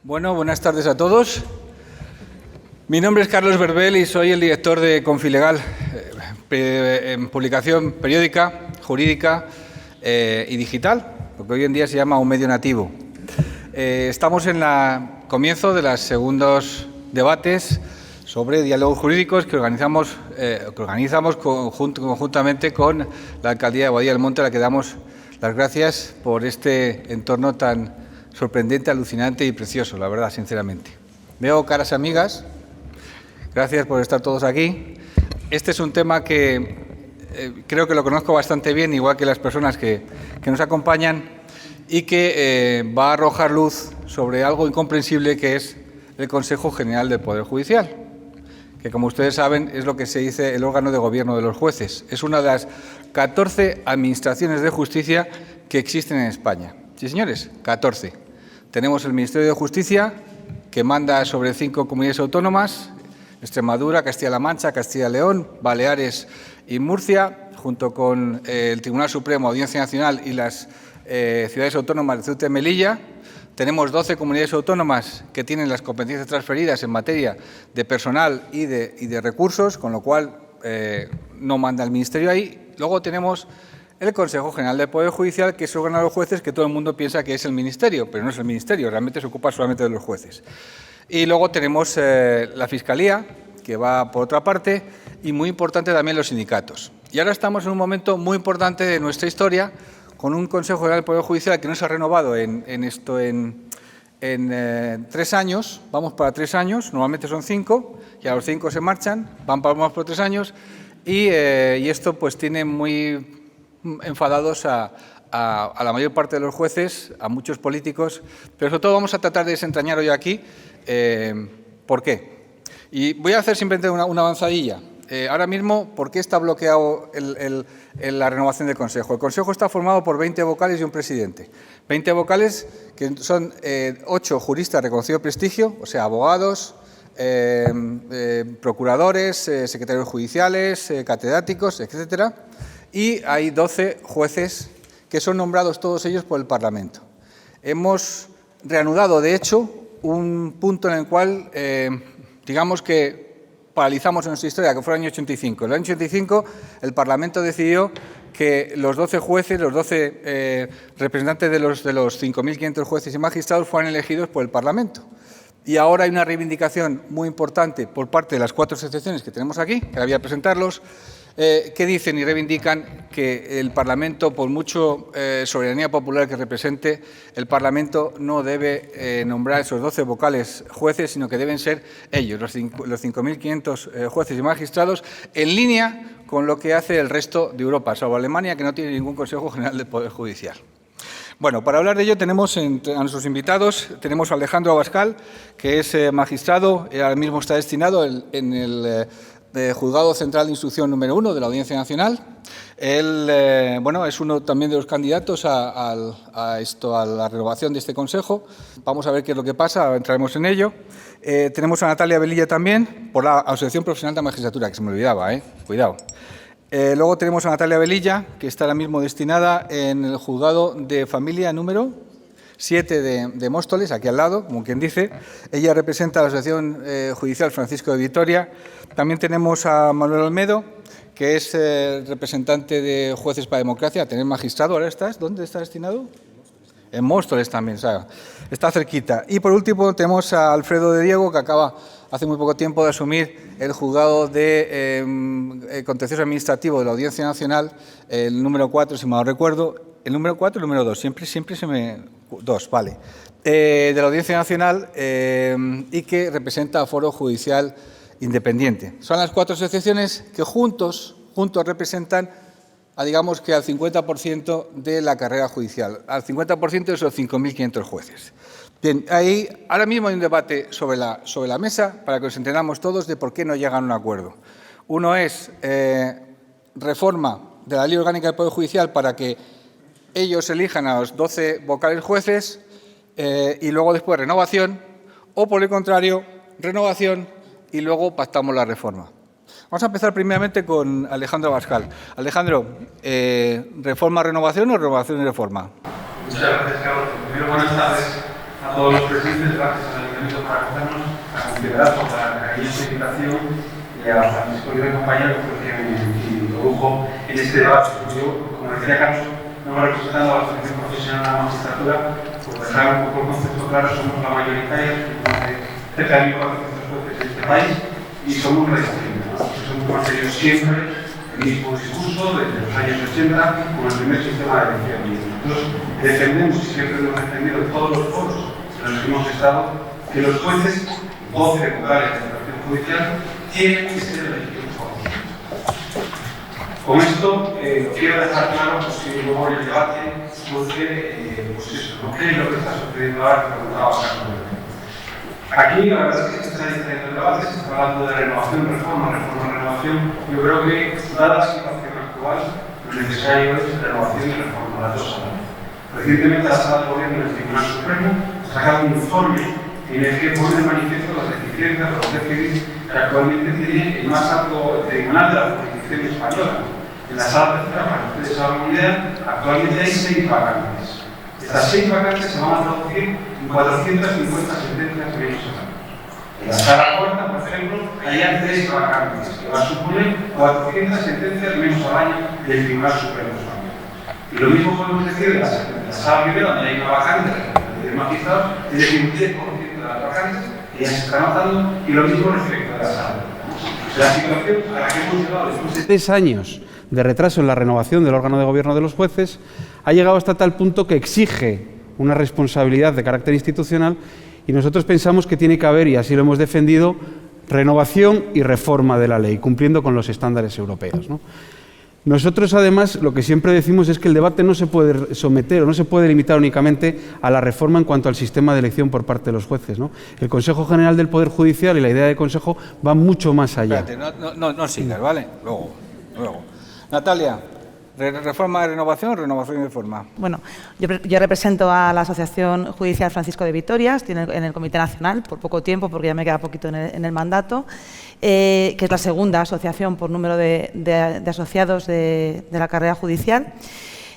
Bueno, buenas tardes a todos. Mi nombre es Carlos Berbel y soy el director de Confilegal, en publicación periódica, jurídica y digital, lo que hoy en día se llama un medio nativo. Estamos en el comienzo de los segundos debates sobre diálogos jurídicos que organizamos conjuntamente con la Alcaldía de Boadilla del Monte, a la que damos las gracias por este entorno tan sorprendente, alucinante y precioso, la verdad, sinceramente. Veo caras amigas. Gracias por estar todos aquí. Este es un tema que creo que lo conozco bastante bien, igual que las personas que nos acompañan, y que va a arrojar luz sobre algo incomprensible que es el Consejo General del Poder Judicial, que, como ustedes saben, es lo que se dice el órgano de gobierno de los jueces. Es una de las 14 administraciones de justicia que existen en España. Sí, señores, 14. Tenemos el Ministerio de Justicia, que manda sobre 5 comunidades autónomas: Extremadura, Castilla-La Mancha, Castilla-León, Baleares y Murcia, junto con el Tribunal Supremo, Audiencia Nacional y las ciudades autónomas de Ceuta y Melilla. Tenemos 12 comunidades autónomas que tienen las competencias transferidas en materia de personal y de recursos, con lo cual no manda el Ministerio ahí. Luego tenemos el Consejo General del Poder Judicial, que es el órgano de los jueces, que todo el mundo piensa que es el Ministerio, pero no es el Ministerio, realmente se ocupa solamente de los jueces. Y luego tenemos la Fiscalía, que va por otra parte, y muy importante también los sindicatos. Y ahora estamos en un momento muy importante de nuestra historia, con un Consejo General del Poder Judicial que no se ha renovado en 3 años. Vamos para 3 años, normalmente son 5, y a los 5 se marchan, vamos por 3 años, y esto pues tiene muy enfadados a la mayor parte de los jueces, a muchos políticos, pero sobre todo vamos a tratar de desentrañar hoy aquí por qué. Y voy a hacer simplemente una avanzadilla. Ahora mismo, ¿por qué está bloqueado la renovación del Consejo? El Consejo está formado por 20 vocales y un presidente. 20 vocales que son 8 juristas de reconocido prestigio, o sea, abogados, procuradores, secretarios judiciales, catedráticos, etcétera. Y hay 12 jueces que son nombrados todos ellos por el Parlamento. Hemos reanudado, de hecho, un punto en el cual, digamos que paralizamos en nuestra historia, que fue el año 85. En el año 85 el Parlamento decidió que los 12 jueces, los 12 representantes de los 5.500 jueces y magistrados fueran elegidos por el Parlamento. Y ahora hay una reivindicación muy importante por parte de las 4 asociaciones que tenemos aquí, que ahora voy a presentarlos, que dicen y reivindican que el Parlamento, por mucho soberanía popular que represente, el Parlamento no debe nombrar esos 12 vocales jueces, sino que deben ser ellos, los 5.500 jueces y magistrados, en línea con lo que hace el resto de Europa, salvo Alemania, que no tiene ningún Consejo General del Poder Judicial. Bueno, para hablar de ello tenemos a nuestros invitados. Tenemos a Alejandro Abascal, que es magistrado, ahora mismo está destinado en el Juzgado Central de Instrucción número 1 de la Audiencia Nacional. Él es uno también de los candidatos a la renovación de este Consejo. Vamos a ver qué es lo que pasa, entraremos en ello. Tenemos a Natalia Velilla también, por la Asociación Profesional de la Magistratura, que se me olvidaba, cuidado. Luego tenemos a Natalia Velilla, que está ahora mismo destinada en el Juzgado de Familia número 7 de Móstoles, aquí al lado, como quien dice. Ella representa a la Asociación Judicial Francisco de Vitoria. También tenemos a Manuel Olmedo, que es representante de Jueces para la Democracia, tener magistrado. ¿Ahora estás? ¿Dónde está destinado? En Móstoles también, o sea, está cerquita. Y por último tenemos a Alfredo de Diego, que acaba hace muy poco tiempo de asumir el juzgado de contencioso administrativo de la Audiencia Nacional, el número 4, si mal no recuerdo. ¿El número 4 o el número 2? Siempre se me... 2, vale. De la Audiencia Nacional y que representa a Foro Judicial Independiente. Son las 4 asociaciones que juntos representan digamos que al 50% de la carrera judicial, al 50% de esos 5.500 jueces. Bien, ahora mismo hay un debate sobre la mesa para que nos entendamos todos de por qué no llegan a un acuerdo. Uno es reforma de la Ley Orgánica del Poder Judicial para que ellos elijan a los 12 vocales jueces y luego después renovación, o por el contrario, renovación y luego pactamos la reforma. Vamos a empezar primeramente con Alejandro Abascal. Alejandro, ¿reforma, renovación o renovación y reforma? Muchas gracias, Carlos. Primero, buenas tardes a a todos los presentes, gracias al Ayuntamiento por acogernos, a considerar por la cariñosa invitación y a Francisco y a compañeros que me introdujo en este debate. Yo, como decía Carlos, no me representando a la Asociación Profesional de la Magistratura, por dejar un poco el concepto claro, somos la mayoritaria, cerca de 1.400 jueces en este país y somos recientes, ¿no? Somos más serios siempre, el mismo discurso desde los años 80 con el primer sistema de elección. Y nosotros defendemos y siempre hemos defendido en todos los foros en los que hemos estado que los jueces, 12 vocales de la Administración Judicial, tienen que ser elegidos por los jueces. Con esto quiero dejar claro que luego el debate porque pues eso, no creo lo que está sucediendo ahora que preguntaba Carlos. Aquí la verdad es que se está diciendo el debate, se está hablando de renovación, reforma, renovación. Yo creo que, dada la situación actual, lo necesario es renovación y reforma, las dos a la vez. Recientemente la Sala de Gobierno del Tribunal Supremo ha sacado un informe en el que pone de manifiesto las deficiencias de los déficits que actualmente tiene el más alto tribunal de la jurisdicción española. En la Sala Tercera, para que ustedes hagan una idea, actualmente hay 6 vacantes. Estas 6 vacantes se van a traducir en 450 sentencias menos al año. En la Sala Cuarta, por ejemplo, hay 3 vacantes, que va a suponer 400 sentencias menos al año del Tribunal Supremo Español. Y lo mismo podemos decir de la Sala Primera, donde hay una vacante de magistrados, es decir, un 10% de las vacantes que ya se están notando, y lo mismo respecto a la Sala. La situación a la que hemos llegado después de 3 años de retraso en la renovación del órgano de gobierno de los jueces ha llegado hasta tal punto que exige una responsabilidad de carácter institucional y nosotros pensamos que tiene que haber, y así lo hemos defendido, renovación y reforma de la ley, cumpliendo con los estándares europeos, ¿no? Nosotros, además, lo que siempre decimos es que el debate no se puede someter o no se puede limitar únicamente a la reforma en cuanto al sistema de elección por parte de los jueces, ¿no? El Consejo General del Poder Judicial y la idea de Consejo va mucho más allá. Espérate, no sigas, ¿vale? Luego. Natalia, ¿reforma de renovación o renovación y reforma? Bueno, yo represento a la Asociación Judicial Francisco de Vitoria, estoy en el Comité Nacional, por poco tiempo, porque ya me queda poquito en el mandato, que es la segunda asociación por número de asociados de la carrera judicial.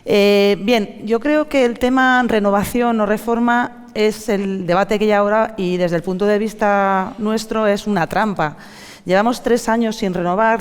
Bien, yo creo que el tema renovación o reforma es el debate que hay ahora y desde el punto de vista nuestro es una trampa. Llevamos 3 años sin renovar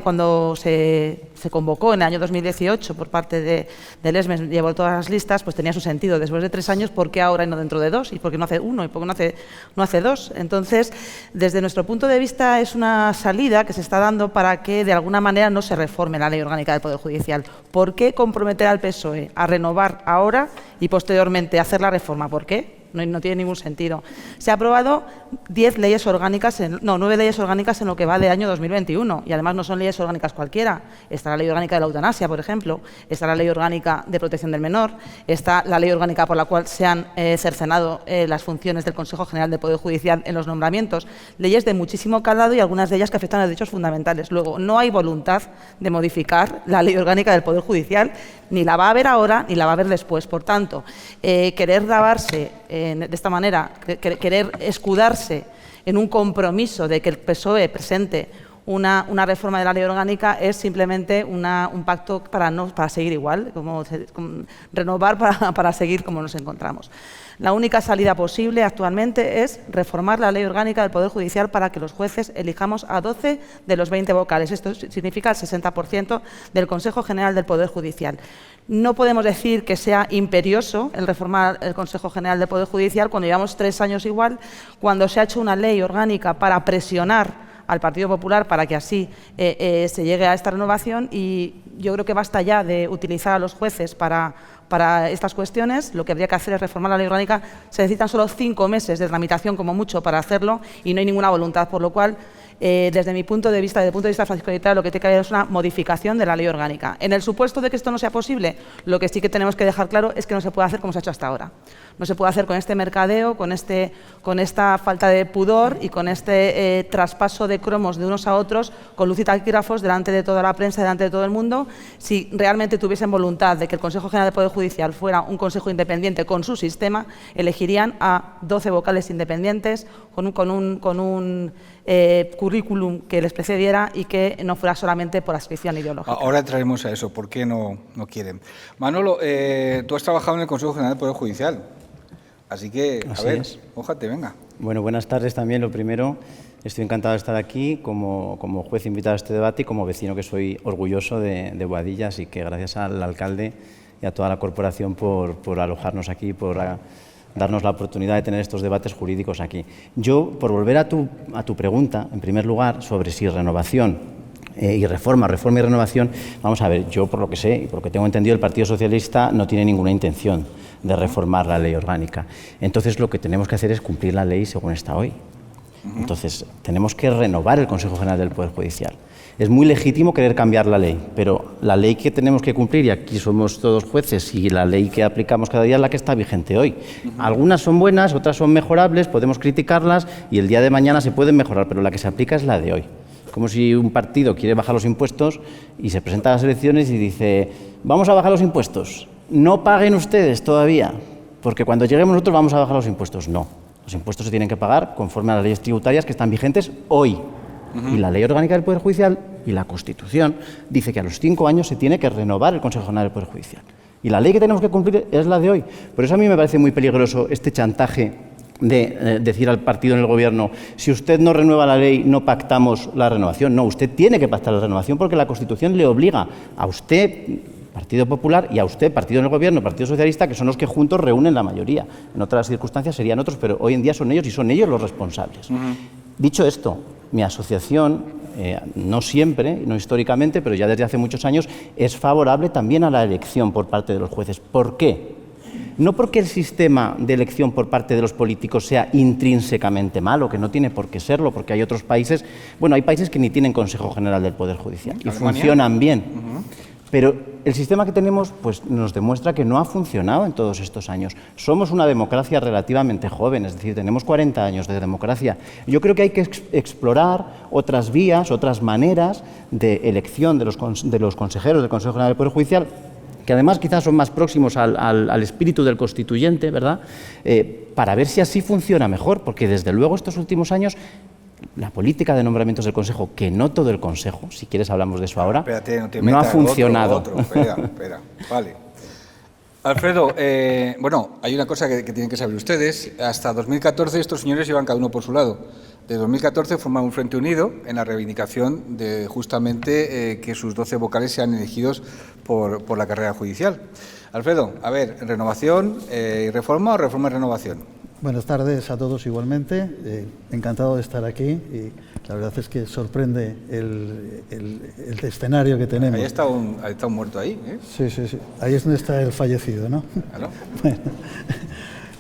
cuando se convocó en el año 2018 por parte del ESME, llevó todas las listas, pues tenía su sentido. Después de 3 años, ¿por qué ahora y no dentro de 2? ¿Y por qué no hace 1? ¿Y por qué no hace 2? Entonces, desde nuestro punto de vista, es una salida que se está dando para que de alguna manera no se reforme la Ley Orgánica del Poder Judicial. ¿Por qué comprometer al PSOE a renovar ahora y posteriormente hacer la reforma? ¿Por qué? No tiene ningún sentido. Se ha aprobado 9 leyes orgánicas en lo que va de año 2021 y además no son leyes orgánicas cualquiera. Está la Ley Orgánica de la Eutanasia, por ejemplo, está la Ley Orgánica de Protección del Menor, está la Ley Orgánica por la cual se han cercenado las funciones del Consejo General del Poder Judicial en los nombramientos, leyes de muchísimo calado y algunas de ellas que afectan a derechos fundamentales. Luego, no hay voluntad de modificar la Ley Orgánica del Poder Judicial, ni la va a haber ahora ni la va a haber después. Por tanto, querer grabarse de esta manera, querer escudarse en un compromiso de que el PSOE presente una reforma de la ley orgánica es simplemente un pacto para seguir igual, renovar para seguir como nos encontramos. La única salida posible actualmente es reformar la ley orgánica del Poder Judicial para que los jueces elijamos a 12 de los 20 vocales. Esto significa el 60% del Consejo General del Poder Judicial. No podemos decir que sea imperioso el reformar el Consejo General del Poder Judicial cuando llevamos 3 años igual, cuando se ha hecho una ley orgánica para presionar al Partido Popular para que así se llegue a esta renovación, y yo creo que basta ya de utilizar a los jueces para estas cuestiones. Lo que habría que hacer es reformar la ley orgánica. Se necesitan solo 5 meses de tramitación como mucho para hacerlo y no hay ninguna voluntad, por lo cual desde mi punto de vista, desde el punto de vista Francisco de Vitoria, lo que tiene que haber es una modificación de la ley orgánica. En el supuesto de que esto no sea posible, lo que sí que tenemos que dejar claro es que no se puede hacer como se ha hecho hasta ahora. No se puede hacer con este mercadeo, con esta falta de pudor y con este traspaso de cromos de unos a otros, con luz y taquígrafos delante de toda la prensa, delante de todo el mundo. Si realmente tuviesen voluntad de que el Consejo General del Poder Judicial fuera un consejo independiente con su sistema, elegirían a 12 vocales independientes con un currículum que les precediera y que no fuera solamente por adscripción ideológica. Ahora entraremos a eso, ¿por qué no quieren? Manolo, tú has trabajado en el Consejo General del Poder Judicial. Así que, a ver, mójate, venga. Bueno, buenas tardes también. Lo primero, estoy encantado de estar aquí como juez invitado a este debate y como vecino que soy orgulloso de Boadilla, así que gracias al alcalde y a toda la corporación por alojarnos aquí, por darnos la oportunidad de tener estos debates jurídicos aquí. Yo, por volver a tu pregunta, en primer lugar, sobre si renovación y reforma y renovación, vamos a ver, yo por lo que sé y por lo que tengo entendido, el Partido Socialista no tiene ninguna intención de reformar la ley orgánica. Entonces, lo que tenemos que hacer es cumplir la ley según está hoy. Entonces, tenemos que renovar el Consejo General del Poder Judicial. Es muy legítimo querer cambiar la ley, pero la ley que tenemos que cumplir, y aquí somos todos jueces, y la ley que aplicamos cada día es la que está vigente hoy. Algunas son buenas, otras son mejorables, podemos criticarlas y el día de mañana se pueden mejorar, pero la que se aplica es la de hoy. Como si un partido quiere bajar los impuestos y se presenta a las elecciones y dice, vamos a bajar los impuestos, no paguen ustedes todavía, porque cuando lleguemos nosotros vamos a bajar los impuestos. No, los impuestos se tienen que pagar conforme a las leyes tributarias que están vigentes hoy. Y la Ley Orgánica del Poder Judicial y la Constitución dice que a los 5 años se tiene que renovar el Consejo General del Poder Judicial. Y la ley que tenemos que cumplir es la de hoy. Por eso a mí me parece muy peligroso este chantaje de decir al partido en el gobierno, si usted no renueva la ley, no pactamos la renovación. No, usted tiene que pactar la renovación porque la Constitución le obliga a usted, Partido Popular, y a usted, partido en el gobierno, Partido Socialista, que son los que juntos reúnen la mayoría. En otras circunstancias serían otros, pero hoy en día son ellos y son ellos los responsables. Dicho esto, mi asociación, no siempre, no históricamente, pero ya desde hace muchos años, es favorable también a la elección por parte de los jueces. ¿Por qué? No porque el sistema de elección por parte de los políticos sea intrínsecamente malo, que no tiene por qué serlo, porque hay otros países, bueno, hay países que ni tienen Consejo General del Poder Judicial y funcionan bien. Pero el sistema que tenemos pues, nos demuestra que no ha funcionado en todos estos años. Somos una democracia relativamente joven, es decir, tenemos 40 años de democracia. Yo creo que hay que explorar otras vías, otras maneras de elección de los consejeros del Consejo General del Poder Judicial, que además quizás son más próximos al espíritu del constituyente, ¿verdad? Para ver si así funciona mejor, porque desde luego estos últimos años la política de nombramientos del Consejo, que no todo el Consejo, si quieres hablamos de eso ahora, Espérate, no ha funcionado. Espera, vale. Alfredo, bueno, hay una cosa que tienen que saber ustedes. Hasta 2014 estos señores iban cada uno por su lado. De 2014 forman un frente unido en la reivindicación de justamente que sus 12 vocales sean elegidos por la carrera judicial. Alfredo, a ver, ¿renovación y reforma o reforma y renovación? Buenas tardes a todos igualmente. Encantado de estar aquí y la verdad es que sorprende el escenario que tenemos. Ahí está un muerto ahí, ¿eh? Sí. Ahí es donde está el fallecido, ¿no? Claro. Bueno,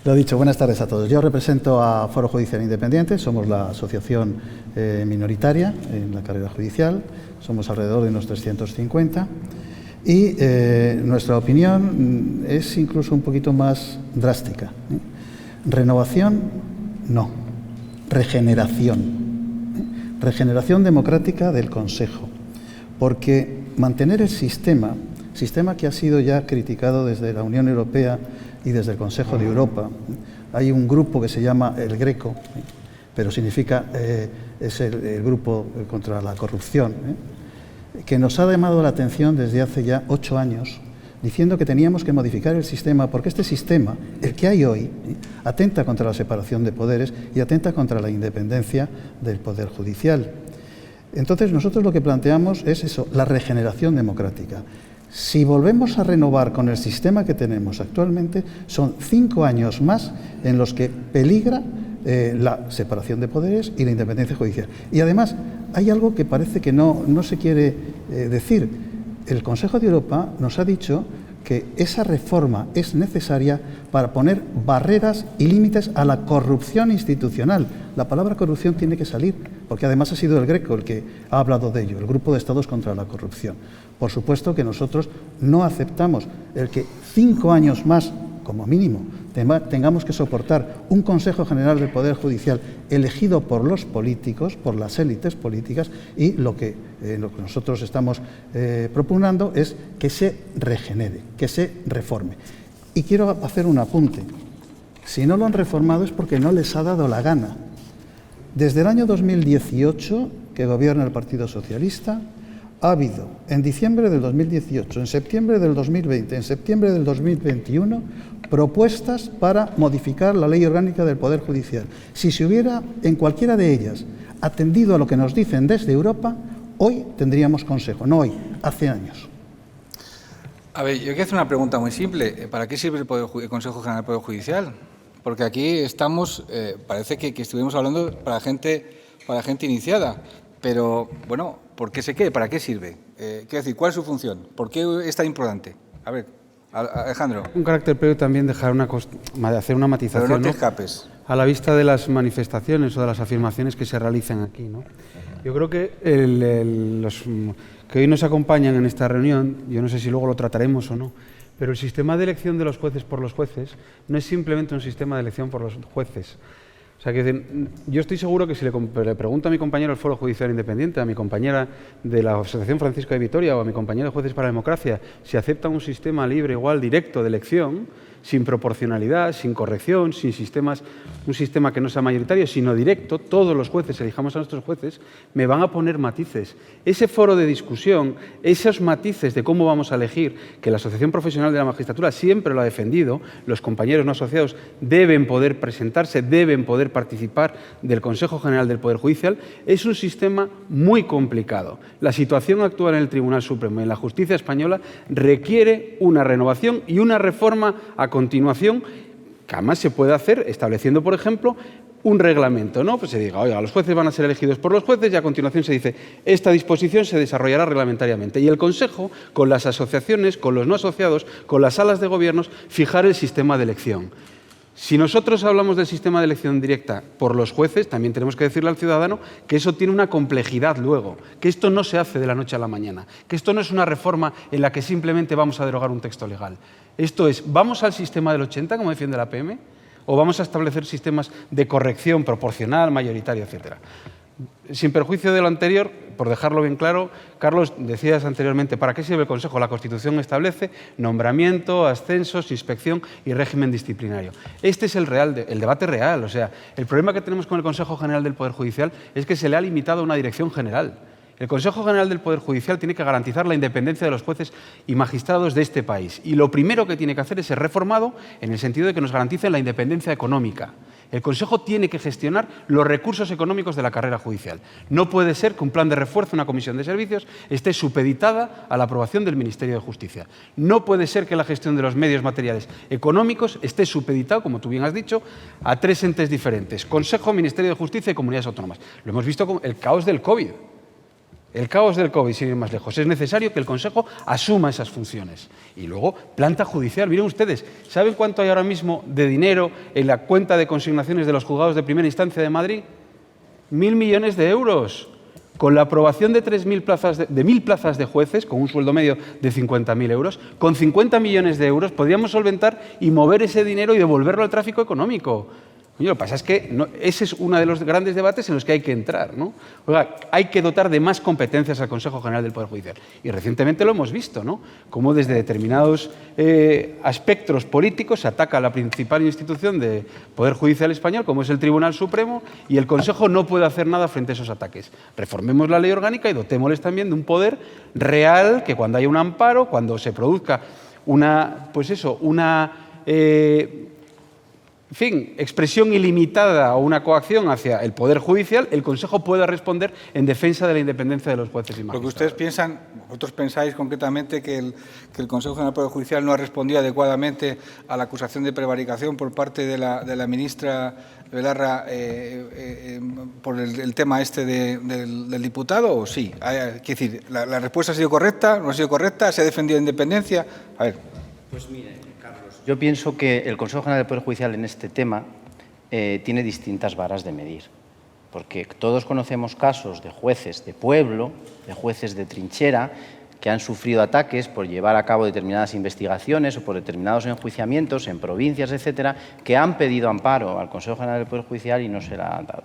lo dicho, buenas tardes a todos. Yo represento a Foro Judicial Independiente, somos la asociación minoritaria en la carrera judicial, somos alrededor de unos 350 y nuestra opinión es incluso un poquito más drástica. Renovación, no. Regeneración. Regeneración democrática del Consejo. Porque mantener el sistema que ha sido ya criticado desde la Unión Europea y desde el Consejo de Europa. Hay un grupo que se llama el Greco, pero significa, es el grupo contra la corrupción, que nos ha llamado la atención desde hace ya 8 años, diciendo que teníamos que modificar el sistema, porque este sistema, el que hay hoy, atenta contra la separación de poderes y atenta contra la independencia del Poder Judicial. Entonces, nosotros lo que planteamos es eso, la regeneración democrática. Si volvemos a renovar con el sistema que tenemos actualmente, son 5 años más en los que peligra la separación de poderes y la independencia judicial. Y además, hay algo que parece que no se quiere decir. El Consejo de Europa nos ha dicho que esa reforma es necesaria para poner barreras y límites a la corrupción institucional. La palabra corrupción tiene que salir, porque además ha sido el Greco el que ha hablado de ello, el Grupo de Estados contra la Corrupción. Por supuesto que nosotros no aceptamos el que 5 años más, como mínimo, tengamos que soportar un Consejo General del Poder Judicial elegido por los políticos, por las élites políticas, y lo que nosotros estamos propugnando es que se regenere, que se reforme. Y quiero hacer un apunte. Si no lo han reformado es porque no les ha dado la gana. Desde el año 2018, que gobierna el Partido Socialista, ha habido en diciembre del 2018, en septiembre del 2020, en septiembre del 2021, propuestas para modificar la Ley Orgánica del Poder Judicial. Si se hubiera, en cualquiera de ellas, atendido a lo que nos dicen desde Europa, hoy tendríamos Consejo, no hoy, hace años. A ver, yo quiero hacer una pregunta muy simple. ¿Para qué sirve el Consejo General del Poder Judicial? Porque aquí estamos, parece que estuvimos hablando para gente iniciada, pero, bueno, ¿por qué se qué? ¿Para qué sirve? Quiero decir, ¿cuál es su función? ¿Por qué es tan importante? A ver, Alejandro. Un carácter previo también hacer una matización. Pero no te escapes. A la vista de las manifestaciones o de las afirmaciones que se realicen aquí, ¿no? Yo creo que los que hoy nos acompañan en esta reunión, yo no sé si luego lo trataremos o no, pero el sistema de elección de los jueces por los jueces no es simplemente un sistema de elección por los jueces. O sea, que yo estoy seguro que si le pregunto a mi compañero del Foro Judicial Independiente, a mi compañera de la Asociación Francisco de Vitoria o a mi compañero de Jueces para la Democracia, si aceptan un sistema libre, igual, directo de elección, sin proporcionalidad, sin corrección, sin un sistema que no sea mayoritario, sino directo, todos los jueces, elijamos a nuestros jueces, me van a poner matices. Ese foro de discusión, esos matices de cómo vamos a elegir, que la Asociación Profesional de la Magistratura siempre lo ha defendido, los compañeros no asociados deben poder presentarse, deben poder participar del Consejo General del Poder Judicial, es un sistema muy complicado. La situación actual en el Tribunal Supremo y en la justicia española requiere una renovación y una reforma a continuación, que además se puede hacer estableciendo, por ejemplo, un reglamento, ¿no? Pues se diga, oiga, los jueces van a ser elegidos por los jueces y a continuación se dice, esta disposición se desarrollará reglamentariamente. Y el Consejo, con las asociaciones, con los no asociados, con las salas de gobiernos, fijar el sistema de elección. Si nosotros hablamos del sistema de elección directa por los jueces, también tenemos que decirle al ciudadano que eso tiene una complejidad luego, que esto no se hace de la noche a la mañana, que esto no es una reforma en la que simplemente vamos a derogar un texto legal. Esto es, ¿vamos al sistema del 80, como defiende la PM, o vamos a establecer sistemas de corrección proporcional, mayoritaria, etcétera? Sin perjuicio de lo anterior, por dejarlo bien claro, Carlos, decías anteriormente, ¿para qué sirve el Consejo? La Constitución establece nombramiento, ascensos, inspección y régimen disciplinario. Este es el debate real. O sea, el problema que tenemos con el Consejo General del Poder Judicial es que se le ha limitado a una dirección general. El Consejo General del Poder Judicial tiene que garantizar la independencia de los jueces y magistrados de este país. Y lo primero que tiene que hacer es ser reformado en el sentido de que nos garanticen la independencia económica. El Consejo tiene que gestionar los recursos económicos de la carrera judicial. No puede ser que un plan de refuerzo, una comisión de servicios, esté supeditada a la aprobación del Ministerio de Justicia. No puede ser que la gestión de los medios materiales económicos esté supeditado, como tú bien has dicho, a 3 entes diferentes: Consejo, Ministerio de Justicia y Comunidades Autónomas. Lo hemos visto con el caos del COVID. El caos del COVID, sin ir más lejos. Es necesario que el Consejo asuma esas funciones. Y luego, planta judicial. Miren ustedes, ¿saben cuánto hay ahora mismo de dinero en la cuenta de consignaciones de los juzgados de primera instancia de Madrid? 1.000 millones de euros. Con la aprobación de 1.000 plazas de jueces, con un sueldo medio de 50.000 euros, con 50 millones de euros podríamos solventar y mover ese dinero y devolverlo al tráfico económico. Lo que pasa es que ese es uno de los grandes debates en los que hay que entrar, ¿no? Oiga, hay que dotar de más competencias al Consejo General del Poder Judicial. Y recientemente lo hemos visto, ¿no? Cómo desde determinados aspectos políticos se ataca a la principal institución del Poder Judicial español, como es el Tribunal Supremo, y el Consejo no puede hacer nada frente a esos ataques. Reformemos la ley orgánica y dotémosles también de un poder real, que cuando haya un amparo, cuando se produzca expresión ilimitada o una coacción hacia el Poder Judicial, el Consejo pueda responder en defensa de la independencia de los jueces y magistrados. Lo que ustedes piensan, vosotros pensáis concretamente que el Consejo General del Poder Judicial no ha respondido adecuadamente a la acusación de prevaricación por parte de la ministra Belarra por el tema este del diputado, ¿o sí? Quiero decir, ¿la respuesta ha sido correcta? ¿No ha sido correcta? ¿Se ha defendido la independencia? A ver. Pues mire, Carlos, yo pienso que el Consejo General del Poder Judicial en este tema tiene distintas varas de medir, porque todos conocemos casos de jueces de pueblo, de jueces de trinchera, que han sufrido ataques por llevar a cabo determinadas investigaciones o por determinados enjuiciamientos en provincias, etcétera, que han pedido amparo al Consejo General del Poder Judicial y no se la han dado.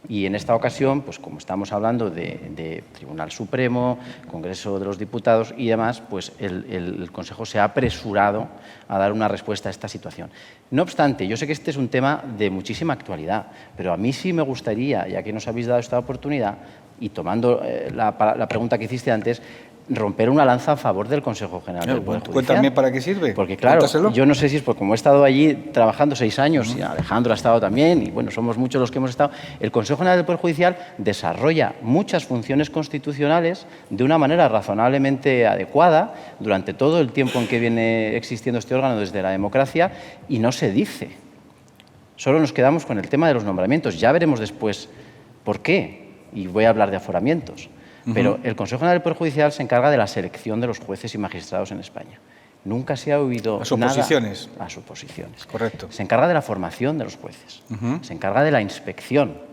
Y en esta ocasión, pues como estamos hablando de Tribunal Supremo, Congreso de los Diputados y demás, pues el Consejo se ha apresurado a dar una respuesta a esta situación. No obstante, yo sé que este es un tema de muchísima actualidad, pero a mí sí me gustaría, ya que nos habéis dado esta oportunidad, y tomando la pregunta que hiciste antes, romper una lanza a favor del Consejo General del Poder Judicial. Cuéntame para qué sirve. Porque claro, Cuéntaselo. yo no sé si es porque como he estado allí trabajando 6 años, y Alejandro ha estado también, y bueno, somos muchos los que hemos estado, el Consejo General del Poder Judicial desarrolla muchas funciones constitucionales de una manera razonablemente adecuada durante todo el tiempo en que viene existiendo este órgano desde la democracia, y no se dice. Solo nos quedamos con el tema de los nombramientos. Ya veremos después por qué, y voy a hablar de aforamientos. Pero el Consejo General del Poder Judicial se encarga de la selección de los jueces y magistrados en España. Nunca se ha oído nada... A suposiciones. A suposiciones. Correcto. Se encarga de la formación de los jueces. Se encarga de la inspección.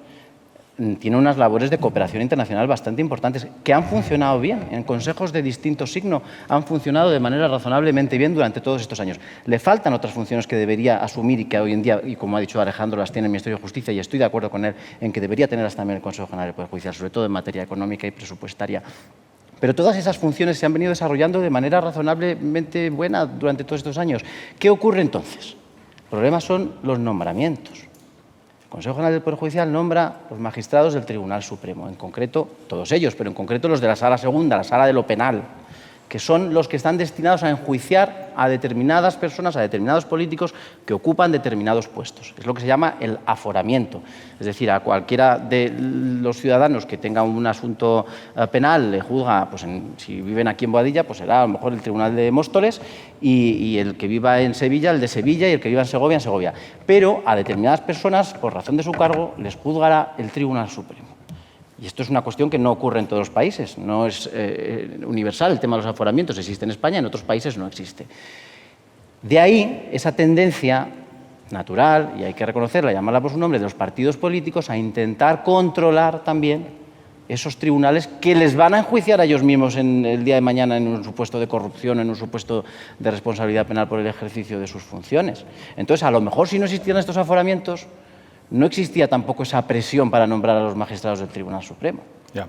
Tiene unas labores de cooperación internacional bastante importantes que han funcionado bien. En consejos de distinto signo han funcionado de manera razonablemente bien durante todos estos años. Le faltan otras funciones que debería asumir y que hoy en día, y como ha dicho Alejandro, las tiene el Ministerio de Justicia, y estoy de acuerdo con él en que debería tenerlas también el Consejo General del Poder Judicial, sobre todo en materia económica y presupuestaria. Pero todas esas funciones se han venido desarrollando de manera razonablemente buena durante todos estos años. ¿Qué ocurre entonces? El problema son los nombramientos. El Consejo General del Poder Judicial nombra los magistrados del Tribunal Supremo, en concreto todos ellos, pero en concreto los de la Sala Segunda, la Sala de lo Penal, que son los que están destinados a enjuiciar a determinadas personas, a determinados políticos que ocupan determinados puestos. Es lo que se llama el aforamiento. Es decir, a cualquiera de los ciudadanos que tenga un asunto penal, le juzga, pues si viven aquí en Boadilla, pues será a lo mejor el Tribunal de Móstoles, y el que viva en Sevilla, el de Sevilla, y el que viva en Segovia. Pero a determinadas personas, por razón de su cargo, les juzgará el Tribunal Supremo. Y esto es una cuestión que no ocurre en todos los países, no es universal el tema de los aforamientos, existe en España, en otros países no existe. De ahí esa tendencia natural, y hay que reconocerla, llamarla por su nombre, de los partidos políticos a intentar controlar también esos tribunales que les van a enjuiciar a ellos mismos en el día de mañana en un supuesto de corrupción, en un supuesto de responsabilidad penal por el ejercicio de sus funciones. Entonces, a lo mejor si no existieran estos aforamientos, no existía tampoco esa presión para nombrar a los magistrados del Tribunal Supremo. Ya.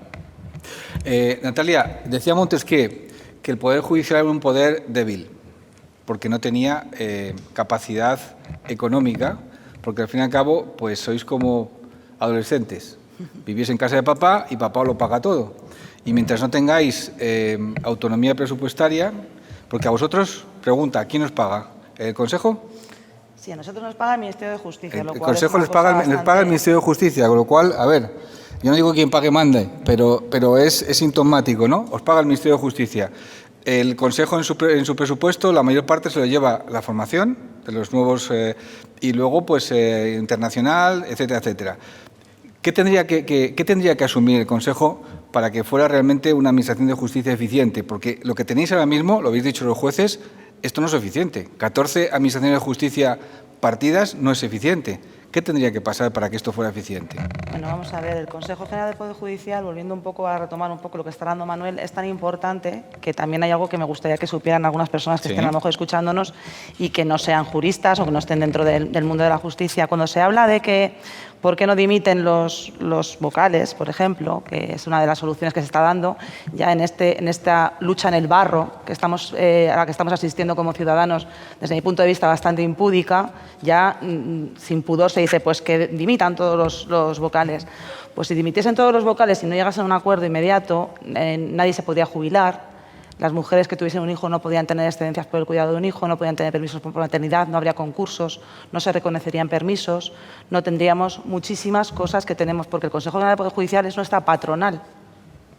Natalia, decíamos antes que el Poder Judicial era un poder débil, porque no tenía capacidad económica, porque al fin y al cabo pues sois como adolescentes. Vivís en casa de papá y papá lo paga todo. Y mientras no tengáis autonomía presupuestaria, porque a vosotros, pregunta, ¿quién os paga? ¿El Consejo? Sí, a nosotros nos paga el Ministerio de Justicia. El lo cual Consejo es les paga el Ministerio de Justicia, con lo cual, a ver, yo no digo quién pague mande, pero es sintomático, ¿no? Os paga el Ministerio de Justicia. El Consejo en su presupuesto, la mayor parte se lo lleva la formación de los nuevos y luego pues internacional, etcétera, etcétera. ¿Qué tendría que asumir el Consejo para que fuera realmente una administración de justicia eficiente? Porque lo que tenéis ahora mismo, lo habéis dicho los jueces, esto no es eficiente. 14 administraciones de justicia partidas no es eficiente. ¿Qué tendría que pasar para que esto fuera eficiente? Bueno, vamos a ver, el Consejo General del Poder Judicial, volviendo un poco a retomar un poco lo que está hablando Manuel, es tan importante que también hay algo que me gustaría que supieran algunas personas que estén a lo mejor escuchándonos y que no sean juristas o que no estén dentro del mundo de la justicia. Cuando se habla de que ¿por qué no dimiten los vocales, por ejemplo? Que es una de las soluciones que se está dando ya en esta lucha en el barro que estamos, a la que estamos asistiendo como ciudadanos, desde mi punto de vista bastante impúdica, ya sin pudor se dice pues que dimitan todos los vocales. Pues si dimitiesen todos los vocales y no llegasen a un acuerdo inmediato, nadie se podría jubilar. Las mujeres que tuviesen un hijo no podían tener excedencias por el cuidado de un hijo, no podían tener permisos por maternidad, no habría concursos, no se reconocerían permisos, no tendríamos muchísimas cosas que tenemos, porque el Consejo General del Poder Judicial es nuestra patronal,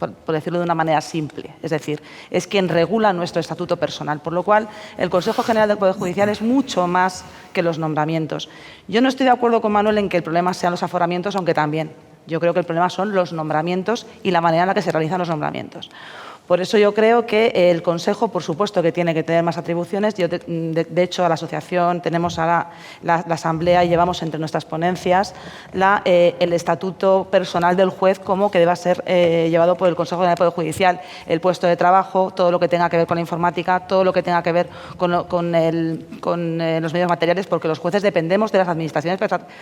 por decirlo de una manera simple. Es decir, es quien regula nuestro estatuto personal, por lo cual el Consejo General del Poder Judicial es mucho más que los nombramientos. Yo no estoy de acuerdo con Manuel en que el problema sean los aforamientos, aunque también. Yo creo que el problema son los nombramientos y la manera en la que se realizan los nombramientos. Por eso yo creo que el Consejo, por supuesto, que tiene que tener más atribuciones. Yo, de hecho, a la asociación tenemos a la Asamblea y llevamos entre nuestras ponencias el estatuto personal del juez como que deba ser llevado por el Consejo General del Poder Judicial. El puesto de trabajo, todo lo que tenga que ver con la informática, todo lo que tenga que ver con los medios materiales, porque los jueces dependemos de las administraciones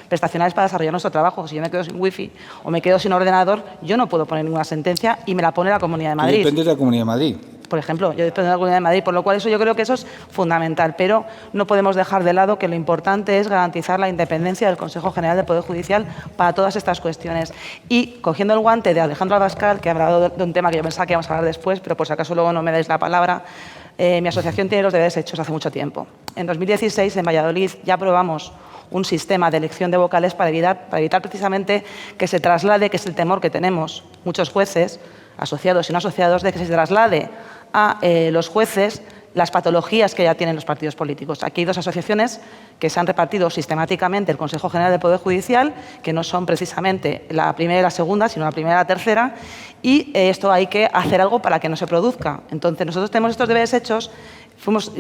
prestacionales para desarrollar nuestro trabajo. Si yo me quedo sin wifi o me quedo sin ordenador, yo no puedo poner ninguna sentencia y me la pone la Comunidad de Madrid. Depende de la Comunidad de Madrid. por ejemplo, yo dependo de la Comunidad de Madrid, por lo cual yo creo que eso es fundamental, pero no podemos dejar de lado que lo importante es garantizar la independencia del Consejo General del Poder Judicial para todas estas cuestiones. Y cogiendo el guante de Alejandro Abascal, que ha hablado de un tema que yo pensaba que íbamos a hablar después, pero por si acaso luego no me dais la palabra, mi asociación tiene los deberes hechos hace mucho tiempo. En 2016, en Valladolid, ya aprobamos un sistema de elección de vocales para evitar precisamente que se traslade, que es el temor que tenemos muchos jueces, asociados y no asociados, de que se traslade a los jueces las patologías que ya tienen los partidos políticos. Aquí hay dos asociaciones que se han repartido sistemáticamente el Consejo General del Poder Judicial, que no son precisamente la primera y la segunda, sino la primera y la tercera, y esto hay que hacer algo para que no se produzca. Entonces, nosotros tenemos estos deberes hechos.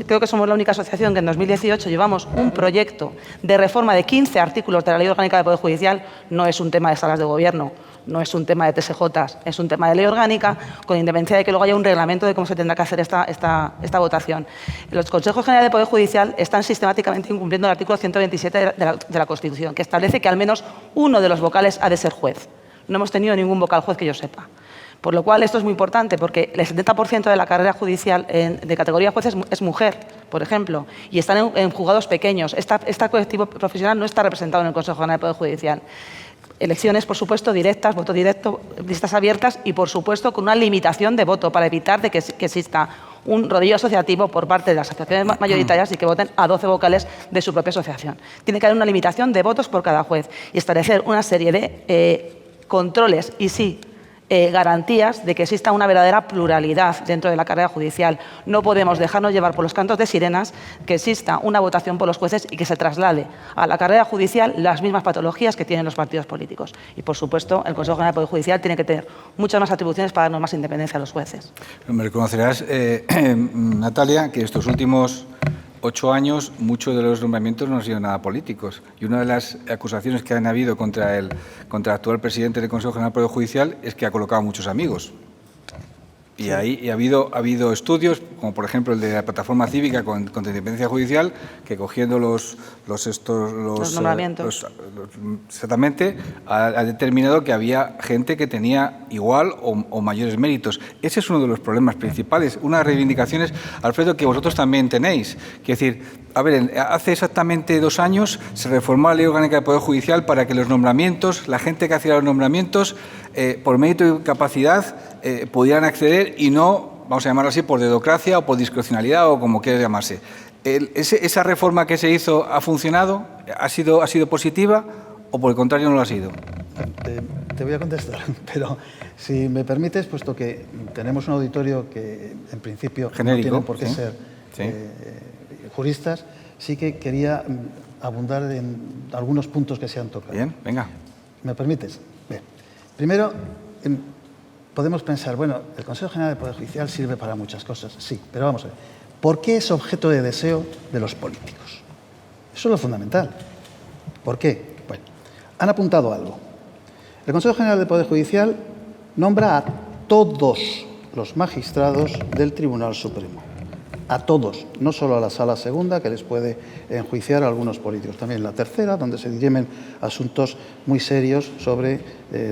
Creo que somos la única asociación que en 2018 llevamos un proyecto de reforma de 15 artículos de la Ley Orgánica del Poder Judicial. No es un tema de salas de gobierno, no es un tema de TSJs, es un tema de ley orgánica, con independencia de que luego haya un reglamento de cómo se tendrá que hacer esta votación. Los Consejos Generales del Poder Judicial están sistemáticamente incumpliendo el artículo 127 de la Constitución, que establece que al menos uno de los vocales ha de ser juez. No hemos tenido ningún vocal juez que yo sepa. Por lo cual, esto es muy importante, porque el 70% de la carrera judicial de categoría juez es mujer, por ejemplo, y están en juzgados pequeños. Este colectivo profesional no está representado en el Consejo General del Poder Judicial. Elecciones, por supuesto, directas, voto directo, listas abiertas y, por supuesto, con una limitación de voto para evitar de que exista un rodillo asociativo por parte de las asociaciones mayoritarias y que voten a 12 vocales de su propia asociación. Tiene que haber una limitación de votos por cada juez y establecer una serie de controles y sí, garantías de que exista una verdadera pluralidad dentro de la carrera judicial. No podemos dejarnos llevar por los cantos de sirenas, que exista una votación por los jueces y que se traslade a la carrera judicial las mismas patologías que tienen los partidos políticos. Y, por supuesto, el Consejo General del Poder Judicial tiene que tener muchas más atribuciones para darnos más independencia a los jueces. Me reconocerás, Natalia, que estos últimos 8 años muchos de los nombramientos no han sido nada políticos. Y una de las acusaciones que han habido contra el actual presidente del Consejo General del Poder Judicial es que ha colocado muchos amigos. Y sí. Ahí ha habido estudios, como por ejemplo el de la Plataforma Cívica contra la Independencia Judicial, que cogiendo los nombramientos exactamente, ha determinado que había gente que tenía igual o mayores méritos. Ese es uno de los problemas principales, unas reivindicaciones, Alfredo, que vosotros también tenéis. Que decir, a ver, hace exactamente 2 años se reformó la Ley Orgánica del Poder Judicial para que los nombramientos, la gente que hacía los nombramientos, por mérito y capacidad, pudieran acceder y no, vamos a llamarlo así, por dedocracia o por discrecionalidad o como quiera llamarse. ¿Esa reforma que se hizo ha funcionado? ¿Ha sido positiva o por el contrario no lo ha sido? Te voy a contestar, pero si me permites, puesto que tenemos un auditorio que en principio genérico, no tienen por qué ser juristas, sí que quería abundar en algunos puntos que se han tocado. Bien, venga. ¿Me permites? Bien. Primero, podemos pensar, bueno, el Consejo General del Poder Judicial sirve para muchas cosas, sí, pero vamos a ver. ¿Por qué es objeto de deseo de los políticos? Eso es lo fundamental. ¿Por qué? Bueno, han apuntado algo. El Consejo General del Poder Judicial nombra a todos los magistrados del Tribunal Supremo. A todos, no solo a la Sala Segunda, que les puede enjuiciar a algunos políticos, también la tercera, donde se dirimen asuntos muy serios sobre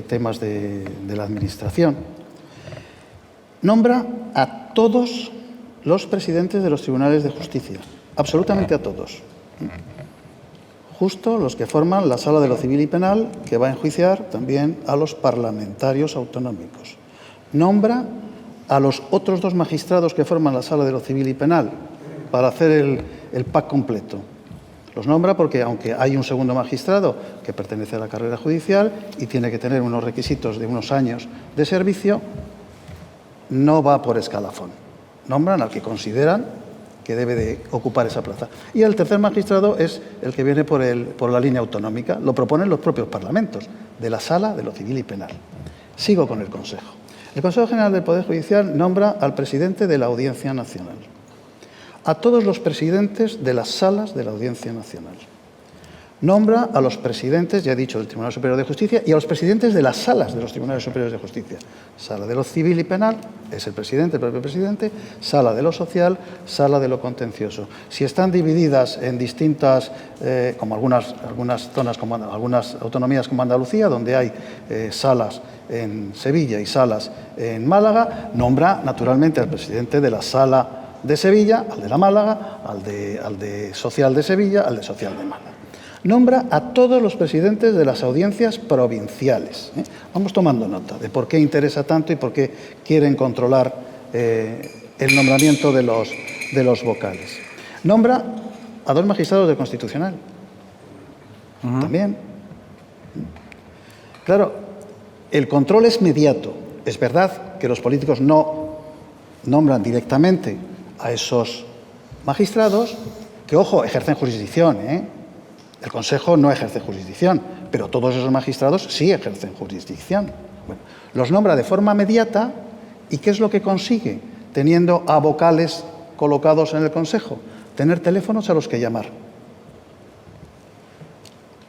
temas de la Administración. Nombra a todos los presidentes de los tribunales de justicia, absolutamente a todos. Justo los que forman la Sala de lo Civil y Penal, que va a enjuiciar también a los parlamentarios autonómicos. Nombra a los otros 2 magistrados que forman la Sala de lo Civil y Penal para hacer el pack completo. Los nombra porque, aunque hay un segundo magistrado que pertenece a la carrera judicial y tiene que tener unos requisitos de unos años de servicio, no va por escalafón. Nombran al que consideran que debe de ocupar esa plaza. Y el tercer magistrado es el que viene por la línea autonómica. Lo proponen los propios parlamentos de la Sala de lo Civil y Penal. Sigo con el Consejo. El Consejo General del Poder Judicial nombra al presidente de la Audiencia Nacional, a todos los presidentes de las salas de la Audiencia Nacional, Nombra a los presidentes, ya he dicho, del Tribunal Superior de Justicia y a los presidentes de las salas de los Tribunales Superiores de Justicia. Sala de lo civil y penal, es el presidente, el propio presidente, sala de lo social, sala de lo contencioso. Si están divididas en distintas, como algunas zonas, como algunas autonomías como Andalucía, donde hay salas en Sevilla y salas en Málaga, nombra naturalmente al presidente de la sala de Sevilla, al de la Málaga, al de social de Sevilla, al de social de Málaga. Nombra a todos los presidentes de las audiencias provinciales. Vamos tomando nota de por qué interesa tanto y por qué quieren controlar el nombramiento de los vocales. Nombra a 2 magistrados del Constitucional. También. Claro, el control es mediato. Es verdad que los políticos no nombran directamente a esos magistrados, que, ojo, ejercen jurisdicción, El Consejo no ejerce jurisdicción, pero todos esos magistrados sí ejercen jurisdicción. Bueno, los nombra de forma mediata, ¿y qué es lo que consigue teniendo a vocales colocados en el Consejo? Tener teléfonos a los que llamar.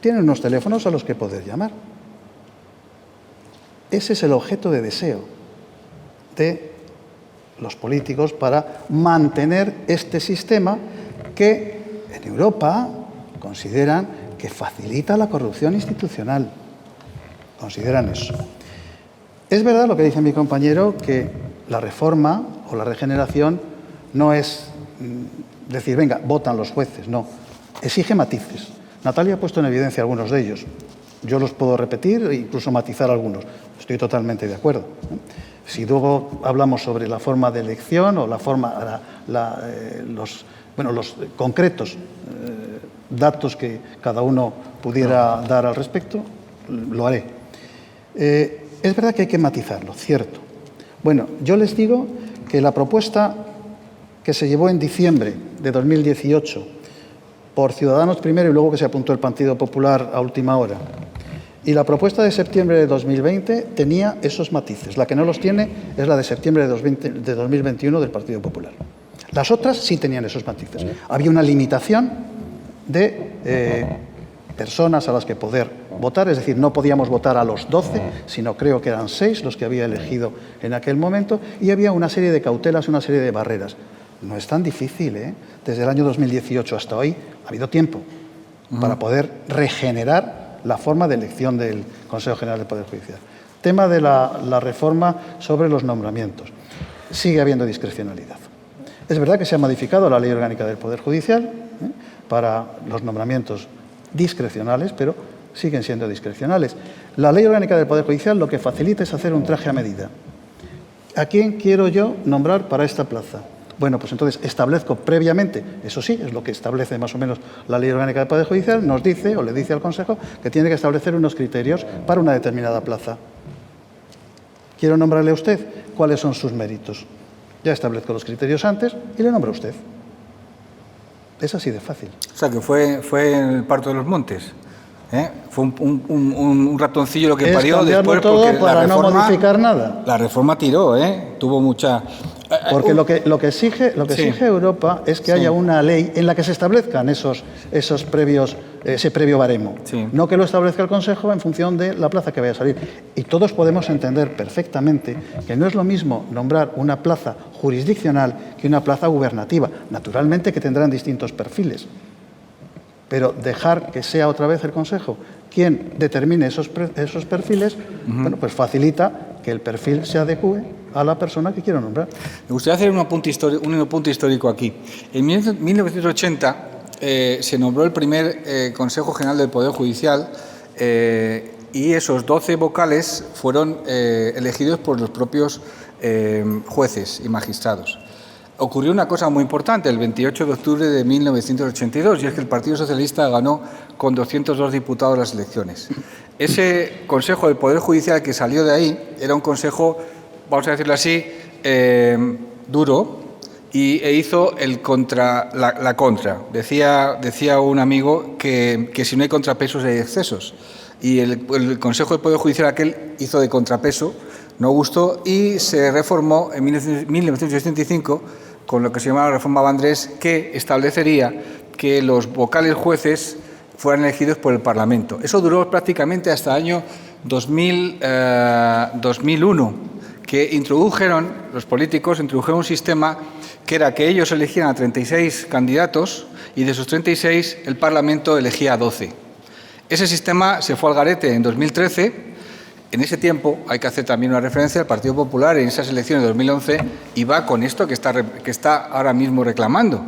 Tienen unos teléfonos a los que poder llamar. Ese es el objeto de deseo de los políticos para mantener este sistema que en Europa consideran que facilita la corrupción institucional. Consideran eso. Es verdad lo que dice mi compañero, que la reforma o la regeneración no es decir, venga, votan los jueces, no. Exige matices. Natalia ha puesto en evidencia algunos de ellos. Yo los puedo repetir e incluso matizar algunos. Estoy totalmente de acuerdo. Si luego hablamos sobre la forma de elección o la forma, los concretos datos que cada uno pudiera dar al respecto, lo haré. Es verdad que hay que matizarlo, cierto. Bueno, yo les digo que la propuesta que se llevó en diciembre de 2018 por Ciudadanos primero y luego que se apuntó el Partido Popular a última hora, y la propuesta de septiembre de 2020 tenía esos matices. La que no los tiene es la de septiembre de 2021 del Partido Popular. Las otras sí tenían esos matices. Había una limitación de personas a las que poder votar, es decir, no podíamos votar a los 12, sino creo que eran 6 los que había elegido en aquel momento, y había una serie de cautelas, una serie de barreras. No es tan difícil, Desde el año 2018 hasta hoy ha habido tiempo para poder regenerar la forma de elección del Consejo General del Poder Judicial. Tema de la reforma sobre los nombramientos. Sigue habiendo discrecionalidad. Es verdad que se ha modificado la Ley Orgánica del Poder Judicial para los nombramientos discrecionales, pero siguen siendo discrecionales. La Ley Orgánica del Poder Judicial lo que facilita es hacer un traje a medida. ¿A quién quiero yo nombrar para esta plaza? Bueno, pues entonces establezco previamente, eso sí, es lo que establece más o menos la Ley Orgánica del Poder Judicial, nos dice o le dice al Consejo que tiene que establecer unos criterios para una determinada plaza. Quiero nombrarle a usted cuáles son sus méritos. Ya establezco los criterios antes y le nombro a usted. Es así de fácil. O sea, que fue en el parto de los montes. Fue un ratoncillo lo que parió después, todo porque para no modificar nada. La reforma tiró, tuvo mucha... Porque lo que exige Europa es que haya una ley en la que se establezcan ese previo baremo. Sí. No que lo establezca el Consejo en función de la plaza que vaya a salir. Y todos podemos entender perfectamente que no es lo mismo nombrar una plaza jurisdiccional que una plaza gubernativa. Naturalmente que tendrán distintos perfiles. Pero dejar que sea otra vez el Consejo quien determine esos perfiles, bueno, pues facilita que el perfil se adecue a la persona que quiero nombrar. Me gustaría hacer un apunte histórico aquí. En 1980 se nombró el primer Consejo General del Poder Judicial y esos 12 vocales fueron elegidos por los propios jueces y magistrados. Ocurrió una cosa muy importante el 28 de octubre de 1982, y es que el Partido Socialista ganó con 202 diputados las elecciones. Ese Consejo del Poder Judicial que salió de ahí era un consejo, vamos a decirlo así, duro, e hizo la contra. Decía un amigo que si no hay contrapesos hay excesos. Y el Consejo del Poder Judicial aquel hizo de contrapeso, no gustó, y se reformó en 1985 con lo que se llamaba la reforma Vandrés, que establecería que los vocales jueces fueran elegidos por el Parlamento. Eso duró prácticamente hasta el año 2001, que los políticos introdujeron un sistema que era que ellos elegían a 36 candidatos y de esos 36 el Parlamento elegía a 12. Ese sistema se fue al garete en 2013. En ese tiempo, hay que hacer también una referencia al Partido Popular en esas elecciones de 2011 y va con esto que está ahora mismo reclamando.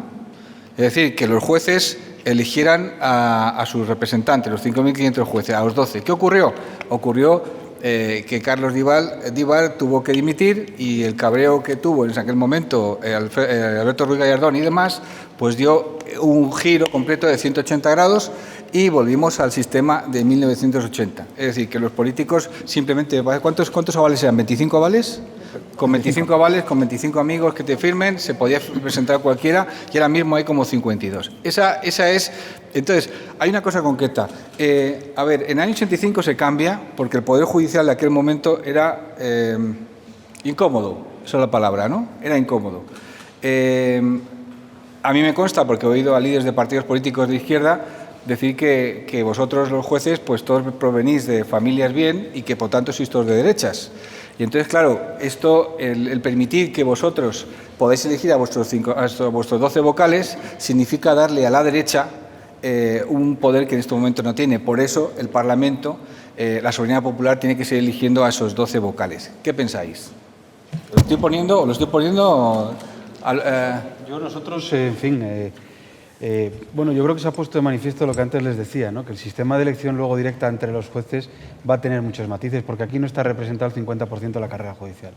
Es decir, que los jueces eligieran a sus representantes, los 5.500 jueces, a los 12. ¿Qué ocurrió? Ocurrió que Carlos Díbar tuvo que dimitir y el cabreo que tuvo en aquel momento Alberto Ruiz Gallardón y demás, pues dio un giro completo de 180 grados y volvimos al sistema de 1980. Es decir, que los políticos simplemente... ¿Cuántos avales eran? ¿25 avales? Con 25 avales, con 25 amigos que te firmen, se podía presentar cualquiera y ahora mismo hay como 52. Esa es... Entonces, hay una cosa concreta. A ver, en el año 85 se cambia porque el Poder Judicial de aquel momento era incómodo, esa es la palabra, ¿no? Era incómodo. A mí me consta, porque he oído a líderes de partidos políticos de izquierda decir que vosotros los jueces pues todos provenís de familias bien y que por tanto sois todos de derechas. Y entonces, claro, esto, el permitir que vosotros podáis elegir a vuestros 12 vocales significa darle a la derecha un poder que en este momento no tiene. Por eso el Parlamento, la soberanía popular, tiene que seguir eligiendo a esos 12 vocales. ¿Qué pensáis? ¿Lo estoy poniendo? Nosotros, en fin... bueno, yo creo que se ha puesto de manifiesto lo que antes les decía, ¿no? Que el sistema de elección luego directa entre los jueces va a tener muchos matices, porque aquí no está representado el 50% de la carrera judicial,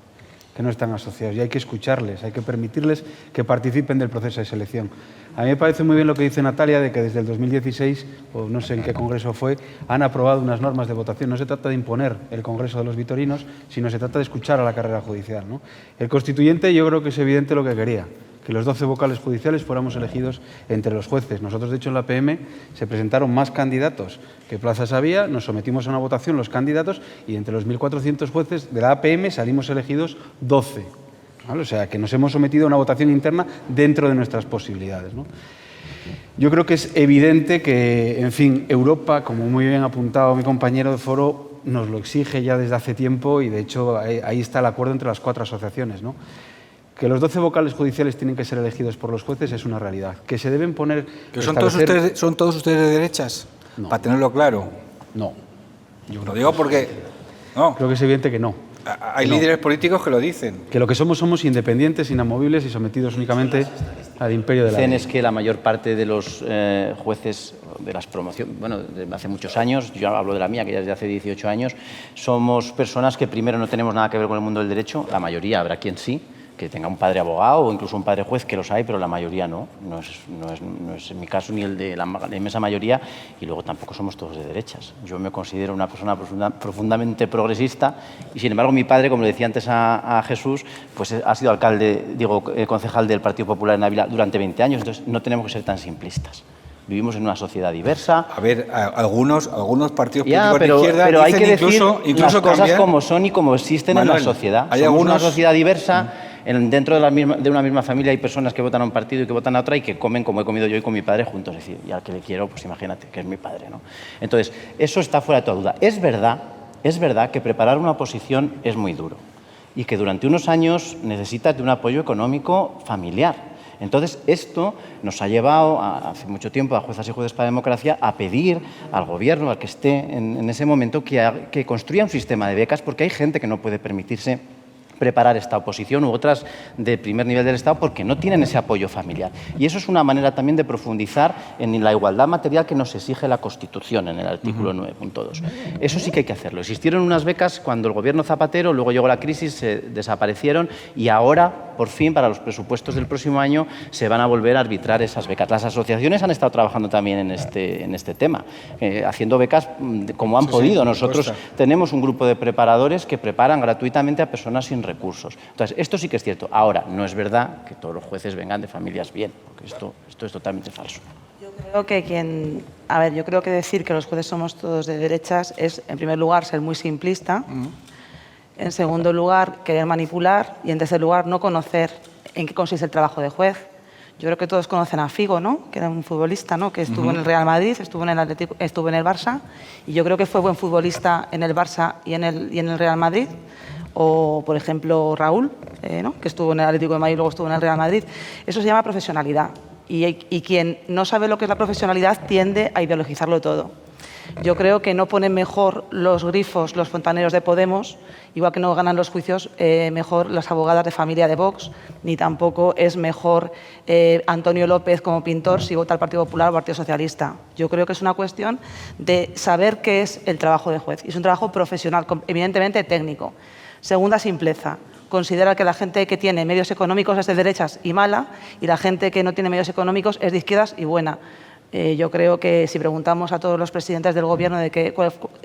que no están asociados, y hay que escucharles, hay que permitirles que participen del proceso de selección. A mí me parece muy bien lo que dice Natalia, de que desde el 2016, o no sé en qué congreso fue, han aprobado unas normas de votación. No se trata de imponer el Congreso de los Vitorinos, sino se trata de escuchar a la carrera judicial, ¿no? El constituyente, yo creo que es evidente lo que quería, que los 12 vocales judiciales fuéramos elegidos entre los jueces. Nosotros, de hecho, en la PM se presentaron más candidatos que plazas había, nos sometimos a una votación los candidatos y entre los 1.400 jueces de la APM salimos elegidos 12. ¿Vale? O sea, que nos hemos sometido a una votación interna dentro de nuestras posibilidades, ¿no? Yo creo que es evidente que, en fin, Europa, como muy bien ha apuntado mi compañero de foro, nos lo exige ya desde hace tiempo y, de hecho, ahí está el acuerdo entre las 4 asociaciones, ¿no? Que los 12 vocales judiciales tienen que ser elegidos por los jueces es una realidad. Que se deben poner... ¿Son todos ustedes de derechas? No. Para tenerlo claro. No. Yo lo digo porque... No. Creo que es evidente que no. Hay líderes políticos que lo dicen. Que lo que somos independientes, inamovibles y sometidos únicamente al imperio de la ley. Es que la mayor parte de los jueces de las promociones, bueno, de hace muchos años, yo hablo de la mía, que ya desde hace 18 años, somos personas que primero no tenemos nada que ver con el mundo del derecho, la mayoría, habrá quien sí, que tenga un padre abogado o incluso un padre juez, que los hay, pero la mayoría no. No es en mi caso ni el de la inmensa mayoría, y luego tampoco somos todos de derechas. Yo me considero una persona profundamente progresista y, sin embargo, mi padre, como le decía antes a Jesús, pues ha sido concejal del Partido Popular en Ávila durante 20 años, entonces no tenemos que ser tan simplistas. Vivimos en una sociedad diversa. A ver, algunos partidos políticos de izquierda pero hay dicen que decir incluso las cosas como son y como existen, Manuel, en la sociedad. Somos una sociedad diversa. Dentro de una misma familia hay personas que votan a un partido y que votan a otra y que comen como he comido yo y con mi padre juntos. Es decir, y al que le quiero, pues imagínate, que es mi padre, ¿no? Entonces, eso está fuera de toda duda. Es verdad que preparar una oposición es muy duro y que durante unos años necesitas de un apoyo económico familiar. Entonces, esto nos ha llevado hace mucho tiempo a Juezas y Jueces para la Democracia a pedir al Gobierno, al que esté en ese momento, que construya un sistema de becas, porque hay gente que no puede permitirse preparar esta oposición u otras de primer nivel del Estado porque no tienen ese apoyo familiar. Y eso es una manera también de profundizar en la igualdad material que nos exige la Constitución en el artículo 9.2. Eso sí que hay que hacerlo. Existieron unas becas cuando el gobierno Zapatero, luego llegó la crisis, se desaparecieron y ahora, por fin, para los presupuestos del próximo año, se van a volver a arbitrar esas becas. Las asociaciones han estado trabajando también en este tema, haciendo becas como han podido. Nosotros tenemos un grupo de preparadores que preparan gratuitamente a personas sin recursos. Entonces, esto sí que es cierto. Ahora, no es verdad que todos los jueces vengan de familias bien, porque esto es totalmente falso. Yo creo que decir que los jueces somos todos de derechas es, en primer lugar, ser muy simplista, en segundo lugar, querer manipular y, en tercer lugar, no conocer en qué consiste el trabajo de juez. Yo creo que todos conocen a Figo, ¿no? Que era un futbolista, ¿no? Que estuvo en el Real Madrid, estuvo en el Atlético, estuvo en el Barça, y yo creo que fue buen futbolista en el Barça y en el Real Madrid. O, por ejemplo, Raúl, ¿no? Que estuvo en el Atlético de Madrid y luego estuvo en el Real Madrid. Eso se llama profesionalidad. Y quien no sabe lo que es la profesionalidad tiende a ideologizarlo todo. Yo creo que no ponen mejor los grifos los fontaneros de Podemos, igual que no ganan los juicios mejor las abogadas de familia de Vox, ni tampoco es mejor Antonio López como pintor si vota al Partido Popular o al Partido Socialista. Yo creo que es una cuestión de saber qué es el trabajo de juez. Y es un trabajo profesional, evidentemente técnico. Segunda simpleza. Considera que la gente que tiene medios económicos es de derechas y mala, y la gente que no tiene medios económicos es de izquierdas y buena. Yo creo que si preguntamos a todos los presidentes del Gobierno,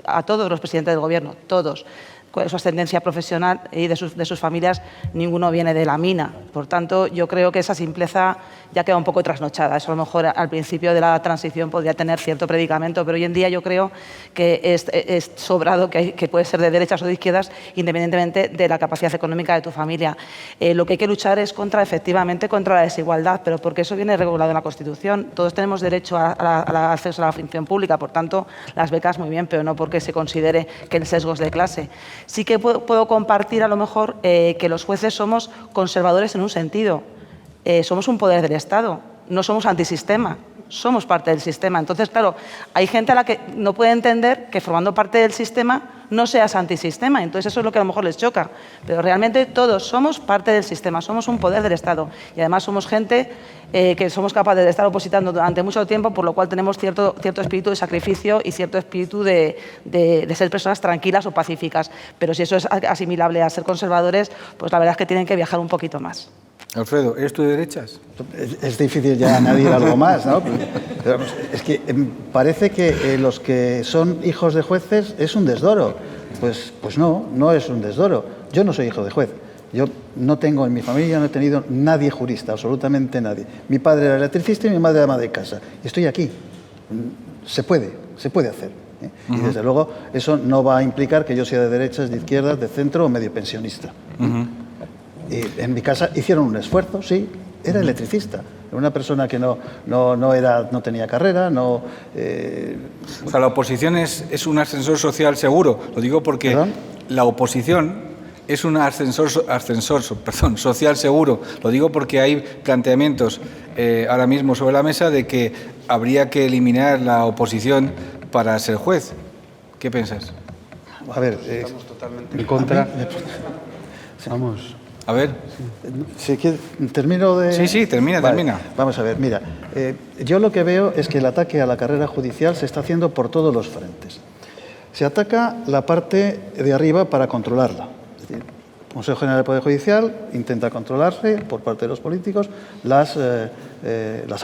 a todos los presidentes del Gobierno, todos, cuál es su ascendencia profesional y de sus familias, ninguno viene de la mina. Por tanto, yo creo que esa simpleza ya queda un poco trasnochada. Eso a lo mejor al principio de la transición podría tener cierto predicamento, pero hoy en día yo creo que es sobrado, que puede ser de derechas o de izquierdas, independientemente de la capacidad económica de tu familia. Lo que hay que luchar es efectivamente contra la desigualdad, pero porque eso viene regulado en la Constitución. Todos tenemos derecho al acceso a la función pública, por tanto, las becas muy bien, pero no porque se considere que el sesgo es de clase. Sí que puedo compartir a lo mejor que los jueces somos conservadores en un sentido. Somos un poder del Estado, no somos antisistema, somos parte del sistema. Entonces, claro, hay gente a la que no puede entender que formando parte del sistema no seas antisistema. Entonces, eso es lo que a lo mejor les choca. Pero realmente todos somos parte del sistema, somos un poder del Estado. Y además somos gente que somos capaces de estar opositando durante mucho tiempo, por lo cual tenemos cierto espíritu de sacrificio y cierto espíritu de ser personas tranquilas o pacíficas. Pero si eso es asimilable a ser conservadores, pues la verdad es que tienen que viajar un poquito más. Alfredo, ¿eres tú de derechas? Es difícil ya añadir algo más, ¿no? Pero es que parece que los que son hijos de jueces es un desdoro. Pues no es un desdoro. Yo no soy hijo de juez. Yo no tengo en mi familia, no he tenido nadie jurista, absolutamente nadie. Mi padre era electricista y mi madre era ama de casa. Y estoy aquí. Se puede hacer. Y desde luego eso no va a implicar que yo sea de derechas, de izquierdas, de centro o medio pensionista. Y en mi casa hicieron un esfuerzo, sí, era electricista. Era una persona que no tenía carrera, O sea, la oposición es un ascensor social seguro. Lo digo porque ¿Perdón? La oposición es un ascensor social seguro. Lo digo porque hay planteamientos ahora mismo sobre la mesa de que habría que eliminar la oposición para ser juez. ¿Qué piensas? A ver, estamos totalmente en contra. Vamos. A ver. Si termino de... Sí, termina. Vamos a ver, mira, yo lo que veo es que el ataque a la carrera judicial se está haciendo por todos los frentes. Se ataca la parte de arriba para controlarla. Es decir, el Consejo General del Poder Judicial intenta controlarse por parte de los políticos las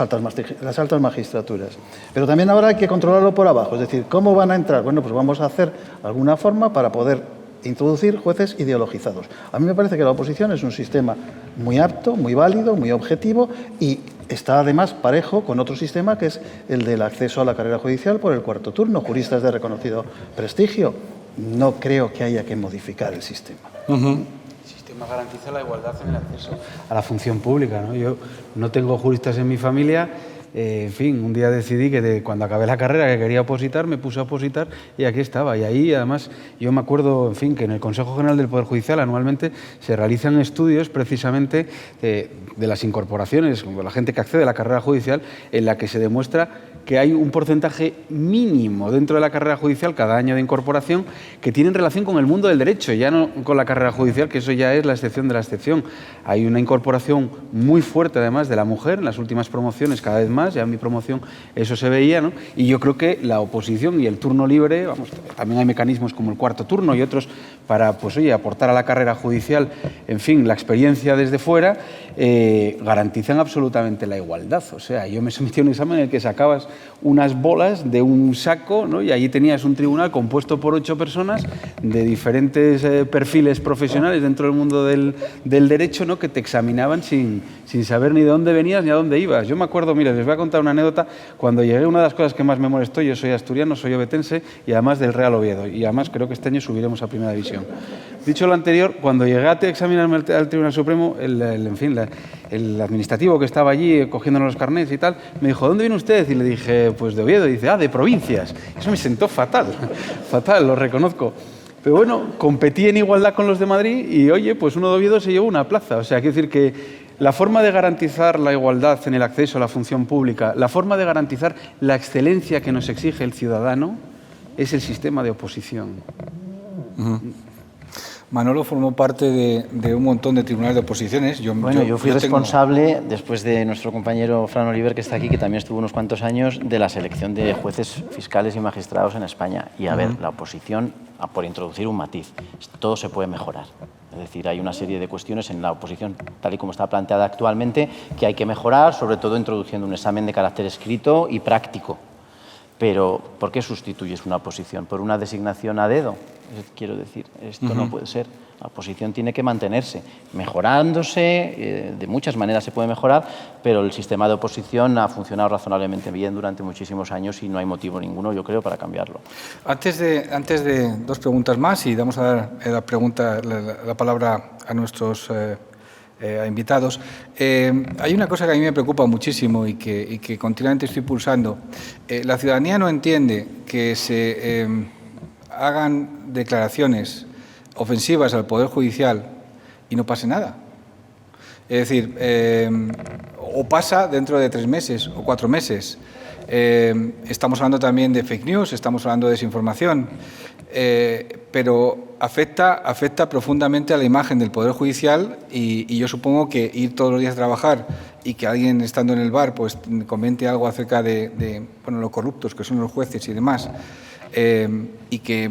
altas magistraturas. Pero también ahora hay que controlarlo por abajo. Es decir, ¿cómo van a entrar? Bueno, pues vamos a hacer alguna forma para poder introducir jueces ideologizados. A mí me parece que la oposición es un sistema muy apto, muy válido, muy objetivo y está además parejo con otro sistema que es el del acceso a la carrera judicial por el cuarto turno, juristas de reconocido prestigio. No creo que haya que modificar el sistema. El sistema garantiza la igualdad en el acceso a la función pública, ¿no? Yo no tengo juristas en mi familia. En fin, un día decidí que cuando acabé la carrera que quería opositar, me puse a opositar y aquí estaba. Y ahí, además, yo me acuerdo, en fin, que en el Consejo General del Poder Judicial anualmente se realizan estudios precisamente de las incorporaciones, con la gente que accede a la carrera judicial, en la que se demuestra que hay un porcentaje mínimo dentro de la carrera judicial cada año de incorporación que tienen relación con el mundo del derecho, ya no con la carrera judicial, que eso ya es la excepción de la excepción. Hay una incorporación muy fuerte, además, de la mujer en las últimas promociones, cada vez más, ya en mi promoción eso se veía, ¿no? Y yo creo que la oposición y el turno libre, vamos, también hay mecanismos como el cuarto turno y otros para, pues oye, aportar a la carrera judicial, en fin, la experiencia desde fuera, garantizan absolutamente la igualdad. O sea, yo me sometí a un examen en el que sacabas unas bolas de un saco, ¿no? Y allí tenías un tribunal compuesto por 8 personas de diferentes perfiles profesionales dentro del mundo del derecho, ¿no? Que te examinaban sin saber ni de dónde venías ni a dónde ibas. Yo me acuerdo, mira, les voy a contar una anécdota. Cuando llegué, una de las cosas que más me molestó, yo soy asturiano, soy ovetense y además del Real Oviedo. Y además creo que este año subiremos a Primera División. Dicho lo anterior, cuando llegué a examinarme al Tribunal Supremo, el administrativo que estaba allí cogiéndonos los carnets y tal, me dijo, ¿dónde viene usted? Y le dije, pues de Oviedo. Y dice, de provincias. Eso me sentó fatal, fatal, lo reconozco. Pero bueno, competí en igualdad con los de Madrid y, oye, pues uno de Oviedo se llevó una plaza. O sea, quiero decir que la forma de garantizar la igualdad en el acceso a la función pública, la forma de garantizar la excelencia que nos exige el ciudadano, es el sistema de oposición. Manolo formó parte de un montón de tribunales de oposiciones. Yo fui responsable, después de nuestro compañero Fran Oliver, que está aquí, que también estuvo unos cuantos años, de la selección de jueces fiscales y magistrados en España. Y a ver, la oposición, por introducir un matiz, todo se puede mejorar. Es decir, hay una serie de cuestiones en la oposición, tal y como está planteada actualmente, que hay que mejorar, sobre todo introduciendo un examen de carácter escrito y práctico. Pero, ¿por qué sustituyes una oposición? ¿Por una designación a dedo? Quiero decir, esto no puede ser. La oposición tiene que mantenerse, mejorándose, de muchas maneras se puede mejorar, pero el sistema de oposición ha funcionado razonablemente bien durante muchísimos años y no hay motivo ninguno, yo creo, para cambiarlo. Antes de dos preguntas más, y vamos a dar la palabra a nuestros invitados, hay una cosa que a mí me preocupa muchísimo y que continuamente estoy pulsando. La ciudadanía no entiende que se hagan declaraciones ofensivas al Poder Judicial y no pase nada. Es decir, o pasa dentro de 3 meses o 4 meses. Estamos hablando también de fake news, estamos hablando de desinformación, pero afecta profundamente a la imagen del Poder Judicial y yo supongo que ir todos los días a trabajar y que alguien estando en el bar pues comente algo acerca de lo corruptos que son los jueces y demás, y que,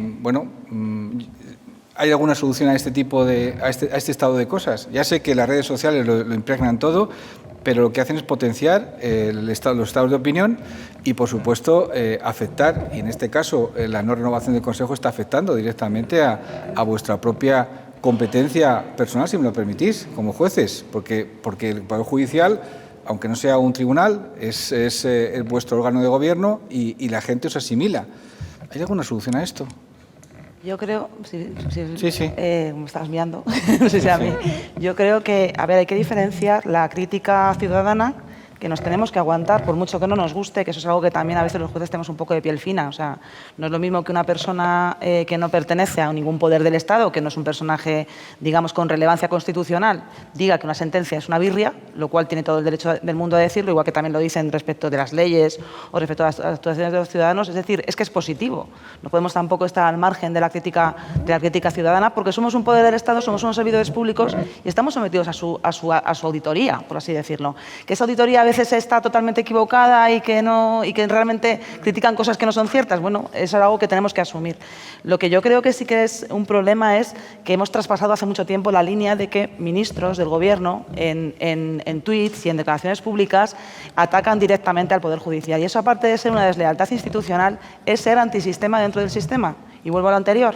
¿hay alguna solución a este tipo a este estado de cosas? Ya sé que las redes sociales lo impregnan todo, pero lo que hacen es potenciar los estados de opinión y, por supuesto, afectar, y en este caso la no renovación del Consejo está afectando directamente a vuestra propia competencia personal, si me lo permitís, como jueces, porque el Poder Judicial, aunque no sea un tribunal, es vuestro órgano de gobierno y la gente os asimila. ¿Hay alguna solución a esto? Yo creo, sí. Me estabas mirando, no sé si a mí. Yo creo que, hay que diferenciar la crítica ciudadana, que nos tenemos que aguantar, por mucho que no nos guste, que eso es algo que también a veces los jueces tenemos un poco de piel fina. O sea, no es lo mismo que una persona que no pertenece a ningún poder del Estado, que no es un personaje, digamos, con relevancia constitucional, diga que una sentencia es una birria, lo cual tiene todo el derecho del mundo a decirlo, igual que también lo dicen respecto de las leyes o respecto a las actuaciones de los ciudadanos. Es decir, es que es positivo. No podemos tampoco estar al margen de la crítica ciudadana, porque somos un poder del Estado, somos unos servidores públicos y estamos sometidos a su auditoría, por así decirlo. Que esa auditoría a veces está totalmente equivocada y que realmente critican cosas que no son ciertas, bueno, eso es algo que tenemos que asumir. Lo que yo creo que sí que es un problema es que hemos traspasado hace mucho tiempo la línea de que ministros del Gobierno en tuits y en declaraciones públicas atacan directamente al Poder Judicial. Y eso, aparte de ser una deslealtad institucional, es ser antisistema dentro del sistema. Y vuelvo a lo anterior.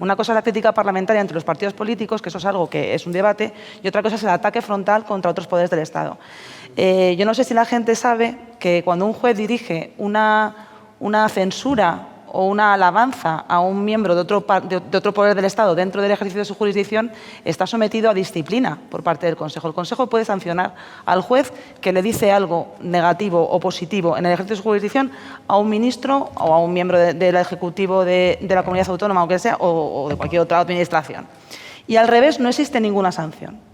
Una cosa es la crítica parlamentaria entre los partidos políticos, que eso es algo que es un debate, y otra cosa es el ataque frontal contra otros poderes del Estado. Yo no sé si la gente sabe que cuando un juez dirige una censura o una alabanza a un miembro de otro poder del Estado dentro del ejercicio de su jurisdicción, está sometido a disciplina por parte del Consejo. El Consejo puede sancionar al juez que le dice algo negativo o positivo en el ejercicio de su jurisdicción a un ministro o a un miembro del Ejecutivo de la comunidad autónoma, aunque sea, o de cualquier otra administración. Y al revés, no existe ninguna sanción.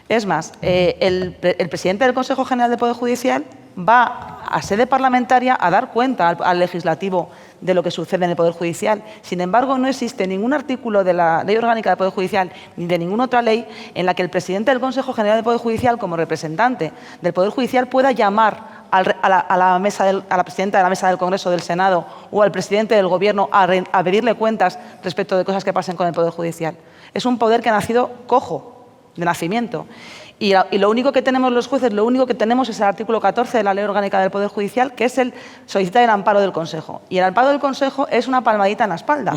Es más, el presidente del Consejo General del Poder Judicial va a sede parlamentaria a dar cuenta al legislativo de lo que sucede en el Poder Judicial. Sin embargo, no existe ningún artículo de la Ley Orgánica del Poder Judicial ni de ninguna otra ley en la que el presidente del Consejo General del Poder Judicial, como representante del Poder Judicial, pueda llamar a la presidenta de la Mesa del Congreso del Senado o al presidente del Gobierno a pedirle cuentas respecto de cosas que pasen con el Poder Judicial. Es un poder que ha nacido cojo, de nacimiento. Y lo único que tenemos los jueces, lo único que tenemos es el artículo 14 de la Ley Orgánica del Poder Judicial, que es el solicitar el amparo del Consejo. Y el amparo del Consejo es una palmadita en la espalda.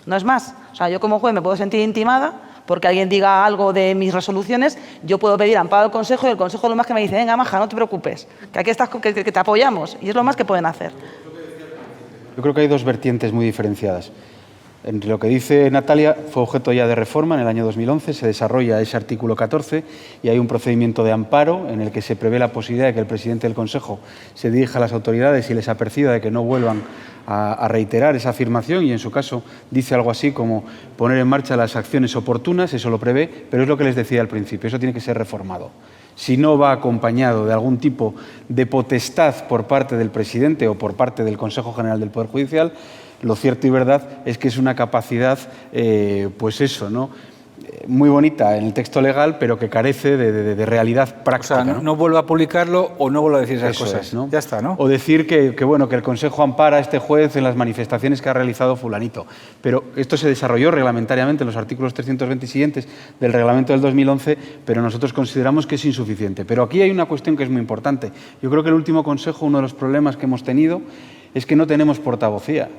No es más. O sea, yo como juez me puedo sentir intimada porque alguien diga algo de mis resoluciones, yo puedo pedir amparo al Consejo y el Consejo lo más que me dice, venga, maja, no te preocupes, que aquí estás, que te apoyamos. Y es lo más que pueden hacer. Yo creo que hay dos vertientes muy diferenciadas. Entre lo que dice Natalia, fue objeto ya de reforma en el año 2011, se desarrolla ese artículo 14 y hay un procedimiento de amparo en el que se prevé la posibilidad de que el presidente del Consejo se dirija a las autoridades y les aperciba de que no vuelvan a reiterar esa afirmación y, en su caso, dice algo así como poner en marcha las acciones oportunas, eso lo prevé, pero es lo que les decía al principio, eso tiene que ser reformado. Si no va acompañado de algún tipo de potestad por parte del presidente o por parte del Consejo General del Poder Judicial, lo cierto y verdad es que es una capacidad, pues eso, ¿no?, muy bonita en el texto legal, pero que carece de realidad práctica. O sea, no vuelva a publicarlo o no vuelva a decir esas Eso cosas. es, ¿no? Ya está, ¿no? O decir que el Consejo ampara a este juez en las manifestaciones que ha realizado fulanito. Pero esto se desarrolló reglamentariamente en los artículos 320 y siguientes del reglamento del 2011, pero nosotros consideramos que es insuficiente. Pero aquí hay una cuestión que es muy importante. Yo creo que el último Consejo, uno de los problemas que hemos tenido es que no tenemos portavocía.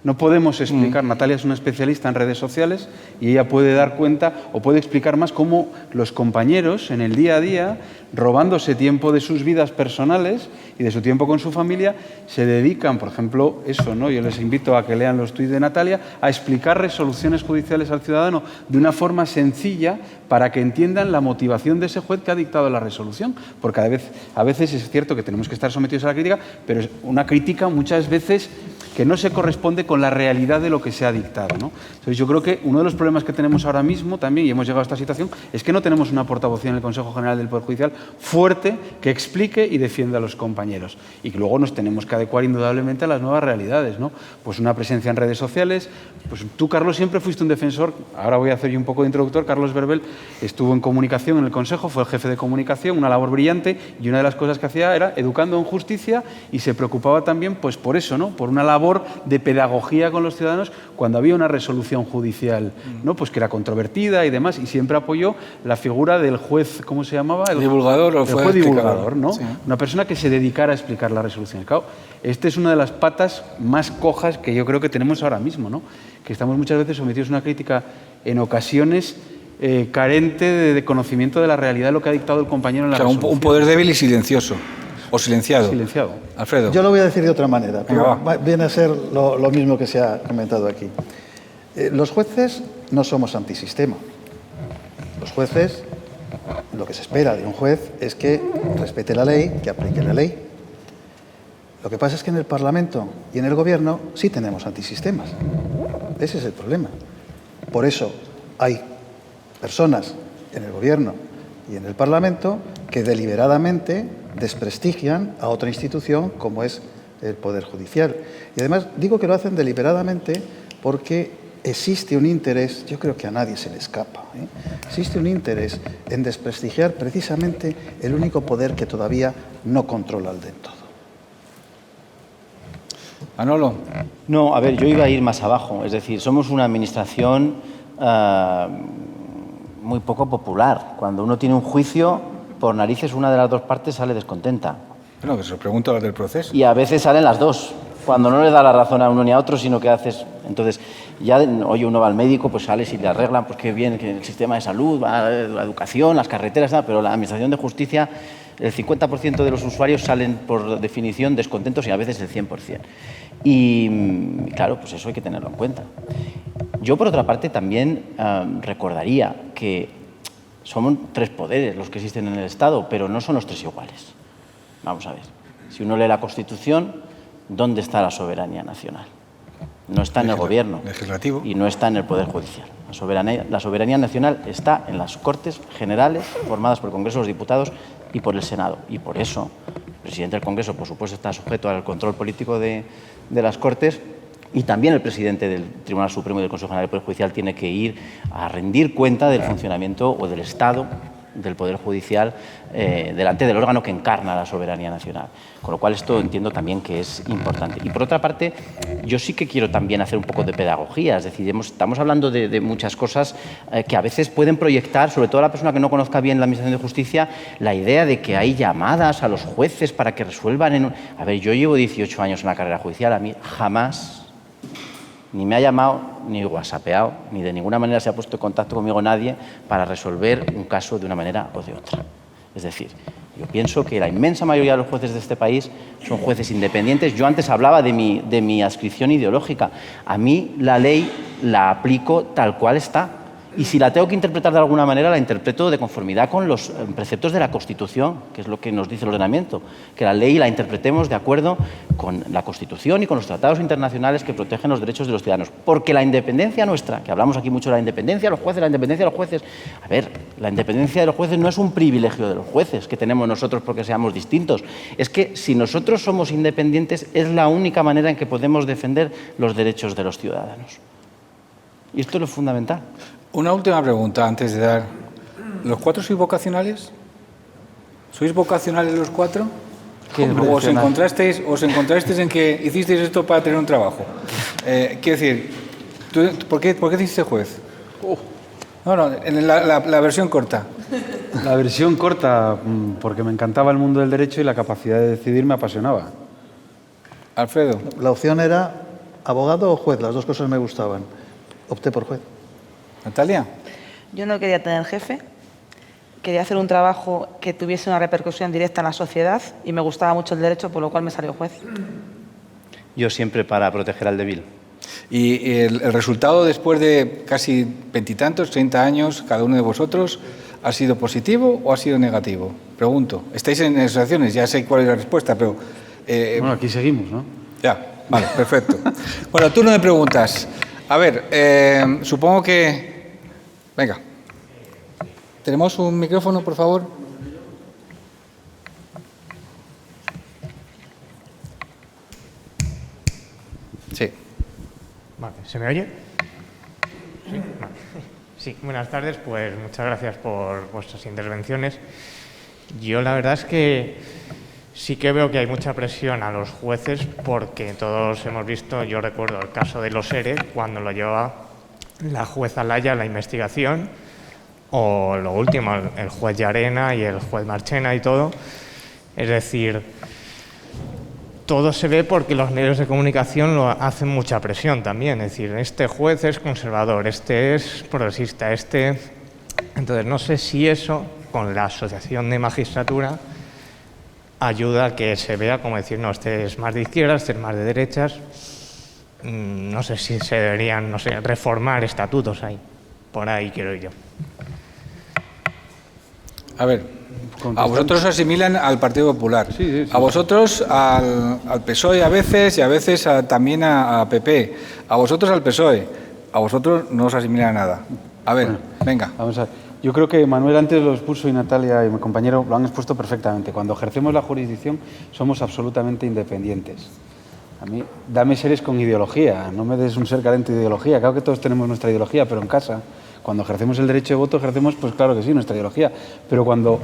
No podemos explicar, Natalia es una especialista en redes sociales y ella puede dar cuenta o puede explicar más cómo los compañeros en el día a día, robándose tiempo de sus vidas personales y de su tiempo con su familia, se dedican, por ejemplo, eso, ¿no? Yo les invito a que lean los tuits de Natalia, a explicar resoluciones judiciales al ciudadano de una forma sencilla para que entiendan la motivación de ese juez que ha dictado la resolución. Porque a veces es cierto que tenemos que estar sometidos a la crítica, pero es una crítica muchas veces que no se corresponde con la realidad de lo que se ha dictado, ¿no? Entonces, yo creo que uno de los problemas que tenemos ahora mismo también, y hemos llegado a esta situación, es que no tenemos una portavocía en el Consejo General del Poder Judicial fuerte que explique y defienda a los compañeros. Y que luego nos tenemos que adecuar indudablemente a las nuevas realidades, ¿no? Pues una presencia en redes sociales. Pues tú, Carlos, siempre fuiste un defensor. Ahora voy a hacer yo un poco de introductor. Carlos Berbel estuvo en comunicación en el Consejo, fue el jefe de comunicación, una labor brillante, y una de las cosas que hacía era educando en justicia y se preocupaba también, pues por eso, ¿no?, por una labor de pedagogía con los ciudadanos cuando había una resolución judicial, ¿no?, pues que era controvertida y demás, y siempre apoyó la figura del juez, ¿cómo se llamaba? El divulgador o el juez divulgador, ¿no? Sí. Una persona que se dedicara a explicar la resolución. Claro, esta es una de las patas más cojas que yo creo que tenemos ahora mismo, ¿no?, que estamos muchas veces sometidos a una crítica en ocasiones carente de conocimiento de la realidad de lo que ha dictado el compañero en la resolución. Un poder débil y silencioso. O silenciado. Silenciado. Alfredo. Yo lo voy a decir de otra manera, pero Venga, viene a ser lo mismo que se ha comentado aquí. Los jueces no somos antisistema. Los jueces, lo que se espera de un juez es que respete la ley, que aplique la ley. Lo que pasa es que en el Parlamento y en el Gobierno sí tenemos antisistemas. Ese es el problema. Por eso hay personas en el Gobierno y en el Parlamento que deliberadamente desprestigian a otra institución como es el Poder Judicial. Y además digo que lo hacen deliberadamente porque existe un interés, yo creo que a nadie se le escapa, existe un interés en desprestigiar precisamente el único poder que todavía no controla el de todo. Manolo. No, a ver, yo iba a ir más abajo. Es decir, somos una administración muy poco popular. Cuando uno tiene un juicio, por narices una de las dos partes sale descontenta. Bueno, que se lo pregunto a los del proceso. Y a veces salen las dos, cuando no le da la razón a uno ni a otro, sino que haces... Entonces, ya, oye, uno va al médico, pues sale y le arreglan, pues qué bien, que el sistema de salud, la educación, las carreteras, nada, pero la administración de justicia, el 50% de los usuarios salen, por definición, descontentos y a veces el 100%. Y, claro, pues eso hay que tenerlo en cuenta. Yo, por otra parte, también recordaría que son tres poderes los que existen en el Estado, pero no son los tres iguales. Vamos a ver. Si uno lee la Constitución, ¿dónde está la soberanía nacional? No está en el Gobierno. Legislativo. Y no está en el Poder Judicial. La soberanía nacional está en las Cortes Generales, formadas por el Congreso de los Diputados y por el Senado. Y por eso, el presidente del Congreso, por supuesto, está sujeto al control político de las Cortes, y también el presidente del Tribunal Supremo y del Consejo General del Poder Judicial tiene que ir a rendir cuenta del funcionamiento o del estado del Poder Judicial delante del órgano que encarna la soberanía nacional. Con lo cual esto entiendo también que es importante. Y por otra parte, yo sí que quiero también hacer un poco de pedagogía. Es decir, estamos hablando de muchas cosas que a veces pueden proyectar, sobre todo a la persona que no conozca bien la Administración de Justicia, la idea de que hay llamadas a los jueces para que resuelvan A ver, yo llevo 18 años en la carrera judicial, a mí jamás ni me ha llamado, ni whatsappeado, ni de ninguna manera se ha puesto en contacto conmigo nadie para resolver un caso de una manera o de otra. Es decir, Yo pienso que la inmensa mayoría de los jueces de este país son jueces independientes. Yo antes hablaba de mi adscripción ideológica. A mí la ley la aplico tal cual está. Y si la tengo que interpretar de alguna manera, la interpreto de conformidad con los preceptos de la Constitución, que es lo que nos dice el ordenamiento. Que la ley la interpretemos de acuerdo con la Constitución y con los tratados internacionales que protegen los derechos de los ciudadanos. Porque la independencia nuestra, que hablamos aquí mucho de la independencia de los jueces, la independencia de los jueces... A ver, la independencia de los jueces no es un privilegio de los jueces que tenemos nosotros porque seamos distintos. Es que si nosotros somos independientes, es la única manera en que podemos defender los derechos de los ciudadanos. Y esto es lo fundamental. Una última pregunta antes de dar... ¿Los cuatro sois vocacionales? ¿Sois vocacionales los cuatro? ¿O os encontrasteis en que hicisteis esto para tener un trabajo? Quiero decir, ¿por qué te hiciste juez? No, en la versión corta. La versión corta, porque me encantaba el mundo del derecho y la capacidad de decidir me apasionaba. Alfredo. La opción era abogado o juez, las dos cosas me gustaban. Opté por juez. Natalia. Yo no quería tener jefe, quería hacer un trabajo que tuviese una repercusión directa en la sociedad y me gustaba mucho el derecho, por lo cual me salió juez. Yo siempre para proteger al débil. ¿Y el resultado después de casi 20 y tantos, 30 años, cada uno de vosotros, ha sido positivo o ha sido negativo? Pregunto. Estáis en asociaciones, ya sé cuál es la respuesta, pero... Bueno, aquí seguimos, ¿no? Ya, vale, perfecto. Bueno, turno de preguntas. A ver, supongo que... Venga. ¿Tenemos un micrófono, por favor? Sí. Vale, ¿se me oye? Sí, vale. Sí, buenas tardes, pues muchas gracias por vuestras intervenciones. Yo la verdad es que sí que veo que hay mucha presión a los jueces porque todos hemos visto, yo recuerdo el caso de los ERE, cuando lo llevaba la jueza Laya a la investigación, o lo último, el juez Llarena y el juez Marchena y todo. Es decir, todo se ve porque los medios de comunicación lo hacen mucha presión también. Es decir, este juez es conservador, este es progresista, este... Entonces, no sé si eso, con la asociación de magistratura, ayuda a que se vea como decir, no, este es más de izquierdas, este es más de derechas. No sé si se deberían, no sé, reformar estatutos ahí. Por ahí quiero ir yo. A ver, a vosotros os asimilan al Partido Popular. Sí. A vosotros al PSOE a veces y a veces también a PP. A vosotros al PSOE. A vosotros no os asimilan a nada. A ver, bueno, venga. Vamos a ver. Yo creo que Manuel antes lo expuso y Natalia y mi compañero lo han expuesto perfectamente. Cuando ejercemos la jurisdicción somos absolutamente independientes. A mí, dame seres con ideología, no me des un ser carente de ideología. Claro que todos tenemos nuestra ideología, pero en casa, cuando ejercemos el derecho de voto, ejercemos, pues claro que sí, nuestra ideología. Pero cuando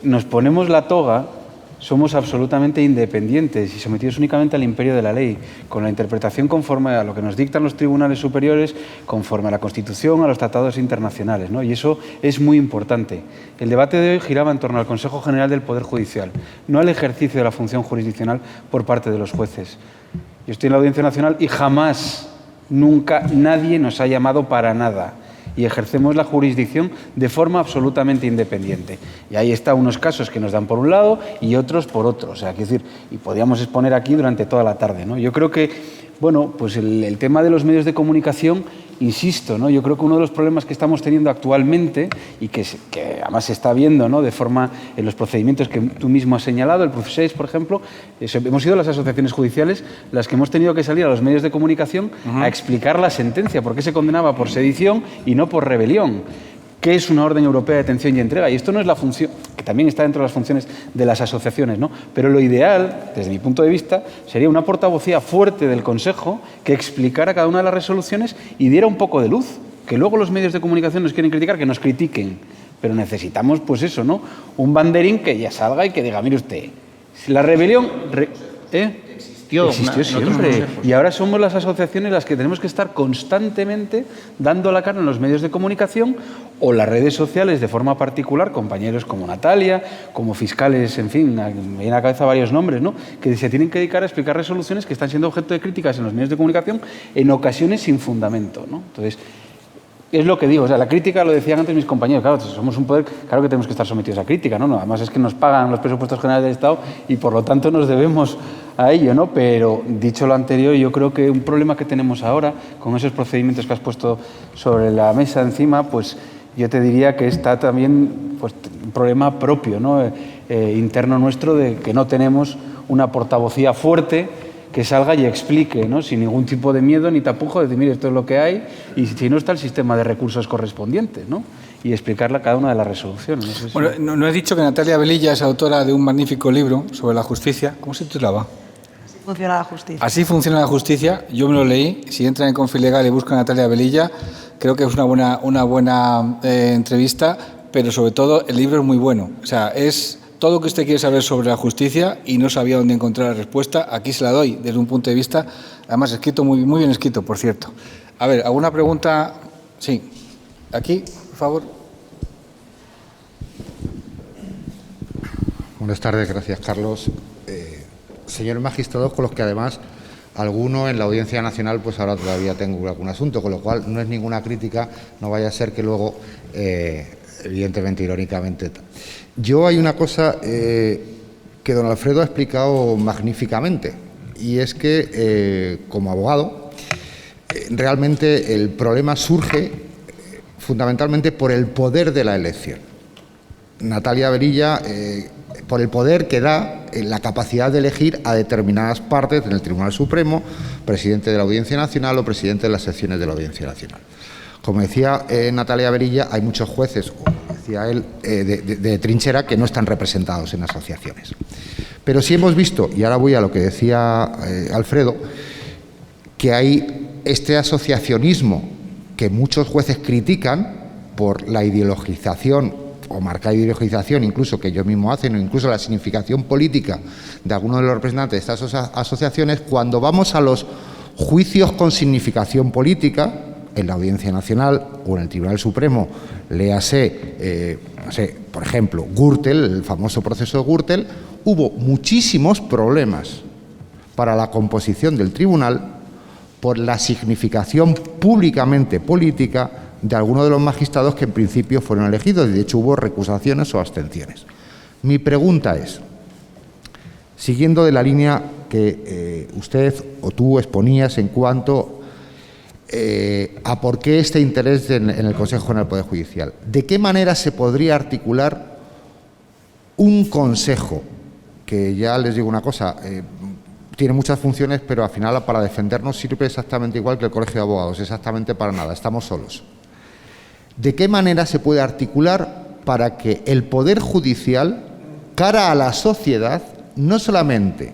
nos ponemos la toga, somos absolutamente independientes y sometidos únicamente al imperio de la ley, con la interpretación conforme a lo que nos dictan los tribunales superiores, conforme a la Constitución, a los tratados internacionales, ¿no? Y eso es muy importante. El debate de hoy giraba en torno al Consejo General del Poder Judicial, no al ejercicio de la función jurisdiccional por parte de los jueces. Yo estoy en la Audiencia Nacional y jamás, nunca, nadie nos ha llamado para nada. Y ejercemos la jurisdicción de forma absolutamente independiente. Y ahí está unos casos que nos dan por un lado y otros por otro. O sea, quiero decir, y podríamos exponer aquí durante toda la tarde, ¿no? Yo creo que, bueno, pues el tema de los medios de comunicación, insisto, ¿no? Yo creo que uno de los problemas que estamos teniendo actualmente y que además se está viendo, ¿no? De forma en los procedimientos que tú mismo has señalado, el Prof6, por ejemplo, hemos sido las asociaciones judiciales las que hemos tenido que salir a los medios de comunicación a explicar la sentencia, por qué se condenaba por sedición y no por rebelión. ¿Qué es una orden europea de detención y entrega? Y esto no es la función, que también está dentro de las funciones de las asociaciones, ¿no? Pero lo ideal, desde mi punto de vista, sería una portavocía fuerte del Consejo que explicara cada una de las resoluciones y diera un poco de luz. Que luego los medios de comunicación nos quieren criticar, que nos critiquen. Pero necesitamos, pues eso, ¿no? Un banderín que ya salga y que diga, mire usted, la rebelión... Existió siempre. Y ahora somos las asociaciones las que tenemos que estar constantemente dando la cara en los medios de comunicación o las redes sociales de forma particular, compañeros como Natalia, como fiscales, en fin, me vienen a la cabeza varios nombres, ¿no? Que se tienen que dedicar a explicar resoluciones que están siendo objeto de críticas en los medios de comunicación en ocasiones sin fundamento, ¿no? Entonces, Es lo que digo, o sea, la crítica, lo decían antes mis compañeros, claro, somos un poder, claro que tenemos que estar sometidos a crítica, ¿no? Además es que nos pagan los presupuestos generales del Estado y por lo tanto nos debemos a ello, ¿no? Pero dicho lo anterior, yo creo que un problema que tenemos ahora, con esos procedimientos que has puesto sobre la mesa encima, pues yo te diría que está también pues, un problema propio, ¿no? Interno nuestro, de que no tenemos una portavocía fuerte que salga y explique, ¿no? Sin ningún tipo de miedo ni tapujo, decir, mire, esto es lo que hay, y si no está el sistema de recursos correspondientes, ¿no? Y explicarle a cada una de las resoluciones. No sé si... Bueno, no he dicho que Natalia Velilla es autora de un magnífico libro sobre la justicia. ¿Cómo se titulaba? Así funciona la justicia. Así funciona la justicia. Yo me lo leí. Si entran en Confilegal y buscan a Natalia Velilla, creo que es una buena entrevista, pero sobre todo el libro es muy bueno. O sea, es todo lo que usted quiere saber sobre la justicia y no sabía dónde encontrar la respuesta. Aquí se la doy desde un punto de vista, además escrito muy bien escrito, por cierto. A ver, ¿alguna pregunta? Sí. Aquí, por favor. Buenas tardes, gracias, Carlos. Señores magistrados, con los que además alguno en la Audiencia Nacional, pues ahora todavía tengo algún asunto, con lo cual no es ninguna crítica, no vaya a ser que luego, evidentemente, irónicamente... Yo hay una cosa que don Alfredo ha explicado magníficamente, y es que, como abogado, realmente el problema surge fundamentalmente por el poder de la elección. Natalia Velilla, por el poder que da la capacidad de elegir a determinadas partes en el Tribunal Supremo, presidente de la Audiencia Nacional o presidente de las secciones de la Audiencia Nacional. Como decía Natalia Velilla, hay muchos jueces, como decía él, de trinchera que no están representados en asociaciones. Pero sí hemos visto, y ahora voy a lo que decía Alfredo, que hay este asociacionismo que muchos jueces critican por la ideologización o marcada ideologización incluso que ellos mismos hacen, o incluso la significación política de algunos de los representantes de estas asociaciones. Cuando vamos a los juicios con significación política, en la Audiencia Nacional o en el Tribunal Supremo, léase, no sé, por ejemplo, Gürtel, el famoso proceso de Gürtel, hubo muchísimos problemas para la composición del tribunal por la significación públicamente política de algunos de los magistrados que en principio fueron elegidos, y de hecho hubo recusaciones o abstenciones. Mi pregunta es, siguiendo de la línea que usted o tú exponías en cuanto a por qué este interés en el Consejo General del Poder Judicial, ¿de qué manera se podría articular un consejo que, ya les digo una cosa, tiene muchas funciones, pero al final para defendernos sirve exactamente igual que el Colegio de Abogados, exactamente para nada, estamos solos? ¿De qué manera se puede articular para que el Poder Judicial, cara a la sociedad, no solamente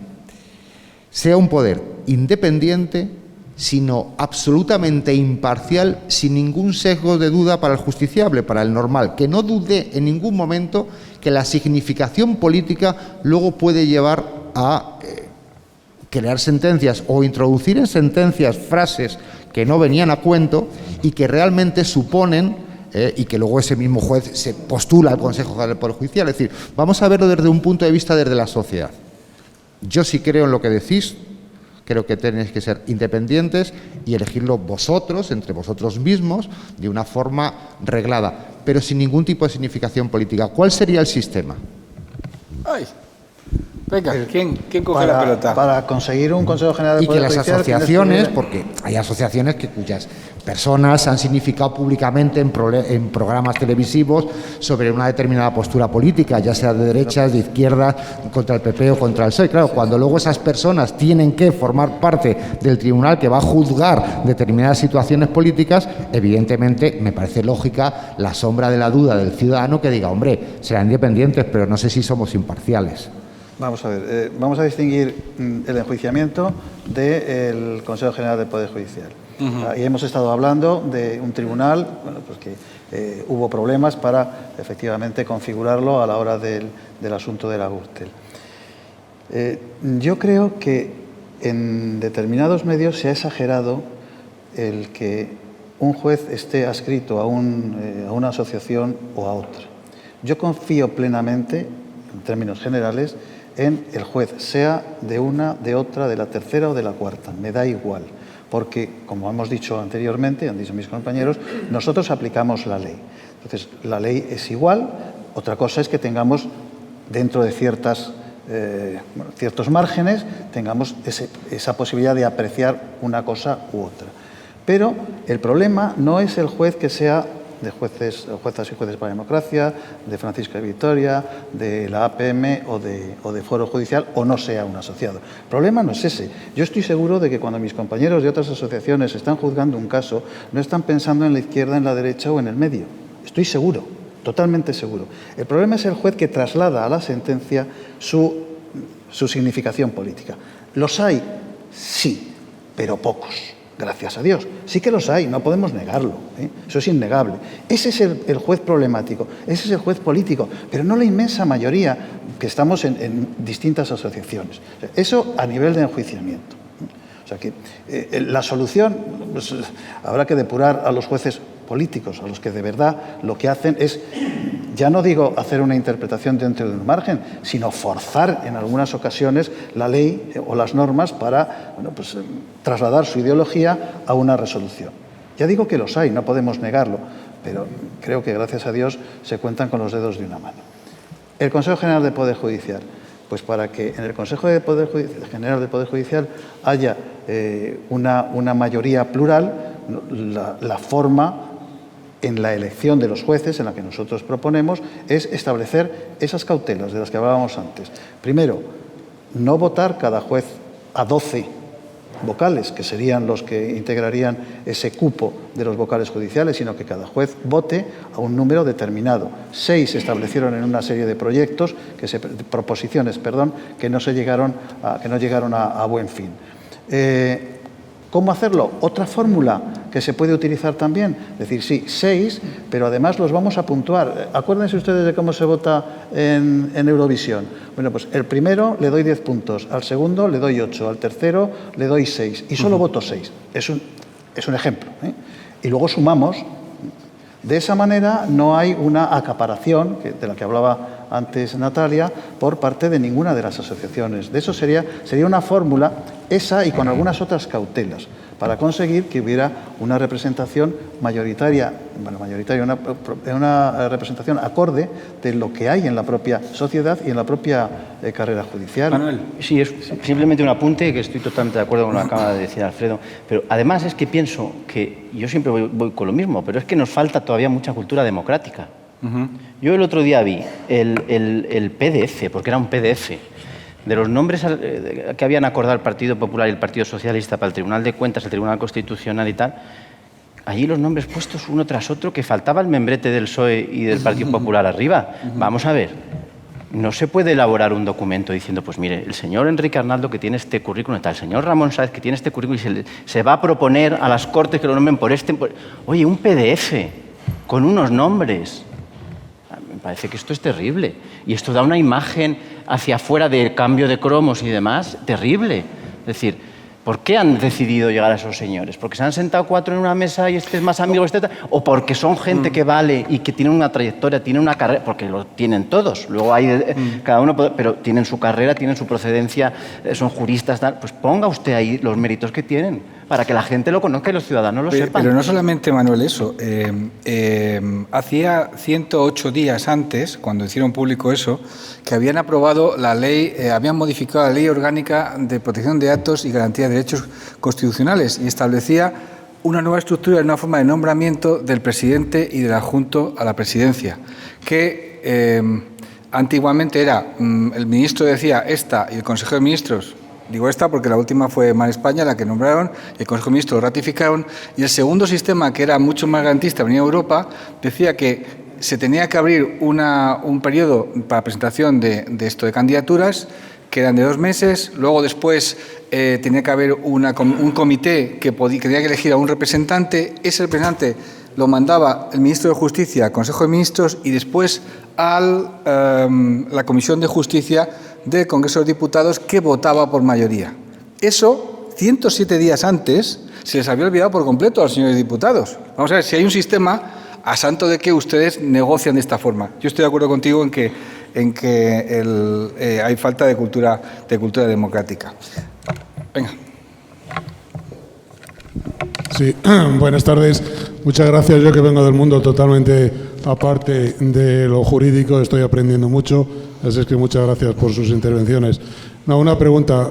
sea un poder independiente, sino absolutamente imparcial, sin ningún sesgo de duda para el justiciable, para el normal, que no dude en ningún momento que la significación política luego puede llevar a crear sentencias o introducir en sentencias frases que no venían a cuento y que realmente suponen y que luego ese mismo juez se postula al Consejo General del Poder Judicial? Es decir, vamos a verlo desde un punto de vista desde la sociedad. Yo sí creo en lo que decís. Creo que tenéis que ser independientes y elegirlo vosotros, entre vosotros mismos, de una forma reglada, pero sin ningún tipo de significación política. ¿Cuál sería el sistema? Ay. Venga, ¿quién coge la pelota? Para conseguir un Consejo General del Y que Poder las Judicial, asociaciones, porque hay asociaciones cuyas personas han significado públicamente en programas televisivos sobre una determinada postura política, ya sea de derechas, de izquierdas, contra el PP o contra el PSOE. Claro, cuando luego esas personas tienen que formar parte del tribunal que va a juzgar determinadas situaciones políticas, evidentemente me parece lógica la sombra de la duda del ciudadano que diga, hombre, serán independientes, pero no sé si somos imparciales. Vamos a ver, vamos a distinguir el enjuiciamiento del Consejo General del Poder Judicial. Y hemos estado hablando de un tribunal, bueno, pues que hubo problemas para efectivamente configurarlo a la hora del asunto de la Gürtel. Yo creo que en determinados medios se ha exagerado el que un juez esté adscrito a una asociación o a otra. Yo confío plenamente, en términos generales, en el juez, sea de una, de otra, de la tercera o de la cuarta, me da igual. porque, como hemos dicho anteriormente, han dicho mis compañeros, nosotros aplicamos la ley. Entonces, la ley es igual, otra cosa es que tengamos, dentro de ciertos márgenes, tengamos esa posibilidad de apreciar una cosa u otra. Pero el problema no es el juez que sea de juezas y jueces para la democracia, de Francisco de Vitoria, de la APM o de Foro Judicial, o no sea un asociado. El problema no es ese. Yo estoy seguro de que cuando mis compañeros de otras asociaciones están juzgando un caso, no están pensando en la izquierda, en la derecha o en el medio. Estoy seguro, totalmente seguro. El problema es el juez que traslada a la sentencia su significación política. ¿Los hay? Sí, pero pocos. Gracias a Dios. Sí que los hay, no podemos negarlo. Eso es innegable. Ese es el juez problemático, ese es el juez político, pero no la inmensa mayoría que estamos en distintas asociaciones. Eso a nivel de enjuiciamiento. O sea que la solución, pues, habrá que depurar a los jueces políticos, a los que de verdad lo que hacen es, ya no digo hacer una interpretación dentro de un margen, sino forzar en algunas ocasiones la ley o las normas para, bueno, pues, trasladar su ideología a una resolución. Ya digo que los hay, no podemos negarlo, pero creo que gracias a Dios se cuentan con los dedos de una mano. El Consejo General del Poder Judicial, pues para que en el Consejo General del Poder Judicial haya una mayoría plural, la forma en la elección de los jueces, en la que nosotros proponemos, es establecer esas cautelas de las que hablábamos antes. Primero, no votar cada juez a 12 vocales, que serían los que integrarían ese cupo de los vocales judiciales, sino que cada juez vote a un número determinado. 6 se establecieron en una serie de proyectos, proposiciones, que no llegaron a buen fin. ¿Cómo hacerlo? Otra fórmula que se puede utilizar también. Es decir, sí, 6, pero además los vamos a puntuar. Acuérdense ustedes de cómo se vota en Eurovisión. Bueno, pues el primero le doy 10 puntos, al segundo le doy 8, al tercero le doy 6 y solo voto 6. Es un ejemplo. Y luego sumamos. De esa manera no hay una acaparación, de la que hablaba antes Natalia, por parte de ninguna de las asociaciones. De eso sería una fórmula, esa y con algunas otras cautelas, para conseguir que hubiera una representación mayoritaria, una representación acorde de lo que hay en la propia sociedad y en la propia carrera judicial. Manuel. Sí, es simplemente un apunte, que estoy totalmente de acuerdo con lo que acaba de decir Alfredo, pero además es que pienso que, yo siempre voy con lo mismo, pero es que nos falta todavía mucha cultura democrática. Yo el otro día vi el PDF, porque era un PDF, de los nombres que habían acordado el Partido Popular y el Partido Socialista para el Tribunal de Cuentas, el Tribunal Constitucional y tal. Allí los nombres puestos uno tras otro, que faltaba el membrete del PSOE y del Partido Popular arriba. Vamos a ver, no se puede elaborar un documento diciendo, pues mire, el señor Enrique Arnaldo, que tiene este currículum y tal, el señor Ramón Sáez, que tiene este currículum, y se va a proponer a las Cortes que lo nombren por este... Oye, un PDF con unos nombres. Me parece que esto es terrible. Y esto da una imagen hacia afuera de cambio de cromos y demás terrible. Es decir, ¿por qué han decidido llegar a esos señores? ¿Porque se han sentado 4 en una mesa y este es más amigo, este tal? ¿O porque son gente que vale y que tienen una trayectoria, tienen una carrera? Porque lo tienen todos. Luego hay cada uno, pero tienen su carrera, tienen su procedencia, son juristas, tal. Pues ponga usted ahí los méritos que tienen para que la gente lo conozca y los ciudadanos lo sepan. Pero no solamente, Manuel, eso. Hacía 108 días antes, cuando hicieron público eso, que habían aprobado la ley, habían modificado la Ley Orgánica de Protección de Datos y Garantía de Derechos Constitucionales y establecía una nueva estructura y una forma de nombramiento del presidente y del adjunto a la presidencia, que antiguamente era, el ministro decía esta y el Consejo de Ministros. Digo esta porque la última fue Mar España, la que nombraron, el Consejo de Ministros lo ratificaron, y el segundo sistema, que era mucho más garantista, venía de Europa, decía que se tenía que abrir un periodo para presentación de candidaturas, que eran de 2 meses, luego después tenía que haber un comité que tenía que elegir a un representante, ese representante lo mandaba el Ministro de Justicia al Consejo de Ministros y después a la Comisión de Justicia del Congreso de los Diputados, que votaba por mayoría. Eso, 107 días antes, se les había olvidado por completo a los señores diputados. Vamos a ver, si hay un sistema, a santo de que ustedes negocian de esta forma. Yo estoy de acuerdo contigo en que hay falta de cultura democrática. Venga. Sí, buenas tardes. Muchas gracias. Yo que vengo del mundo totalmente aparte de lo jurídico, estoy aprendiendo mucho. Así es que muchas gracias por sus intervenciones. No, una pregunta.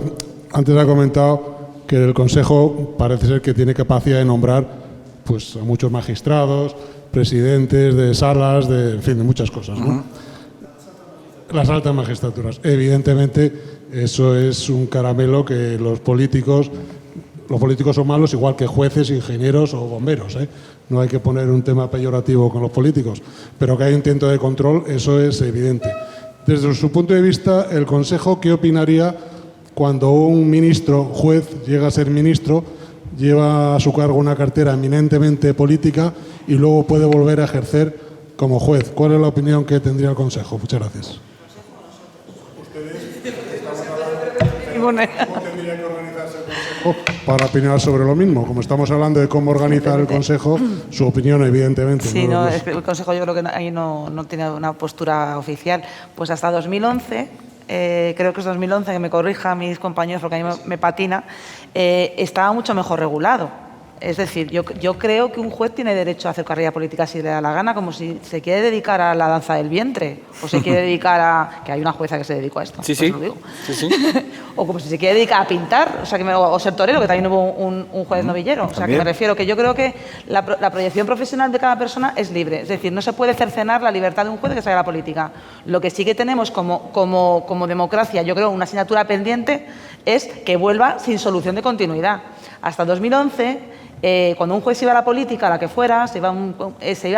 Antes ha comentado que el Consejo parece ser que tiene capacidad de nombrar pues, a muchos magistrados, presidentes de salas, en fin, de muchas cosas, ¿no? Las altas magistraturas. Evidentemente, eso es un caramelo que los políticos son malos igual que jueces, ingenieros o bomberos, ¿eh? No hay que poner un tema peyorativo con los políticos, pero que hay intento de control, eso es evidente. Desde su punto de vista, el Consejo, ¿qué opinaría cuando un ministro, juez, llega a ser ministro, lleva a su cargo una cartera eminentemente política y luego puede volver a ejercer como juez? ¿Cuál es la opinión que tendría el Consejo? Muchas gracias. ¿Cómo tendría que organizarse el Consejo para opinar sobre lo mismo? Como estamos hablando de cómo organizar el Consejo, su opinión, evidentemente. Sí, no, es que el Consejo yo creo que ahí no tiene una postura oficial. Pues hasta 2011, creo que es 2011, que me corrija mis compañeros porque a mí me patina, estaba mucho mejor regulado. Es decir, yo creo que un juez tiene derecho a hacer carrera política si le da la gana, como si se quiere dedicar a la danza del vientre, o se quiere dedicar a... que hay una jueza que se dedicó a esto, sí, pues sí. lo digo. Sí, sí. O como si se quiere dedicar a pintar, o sea, o ser torero, que también hubo un juez novillero. O sea, que me refiero que yo creo que la proyección profesional de cada persona es libre. Es decir, no se puede cercenar la libertad de un juez de que salga a la política. Lo que sí que tenemos como democracia, yo creo, una asignatura pendiente, es que vuelva sin solución de continuidad. Hasta 2011... cuando un juez iba a la política, a la que fuera, se iba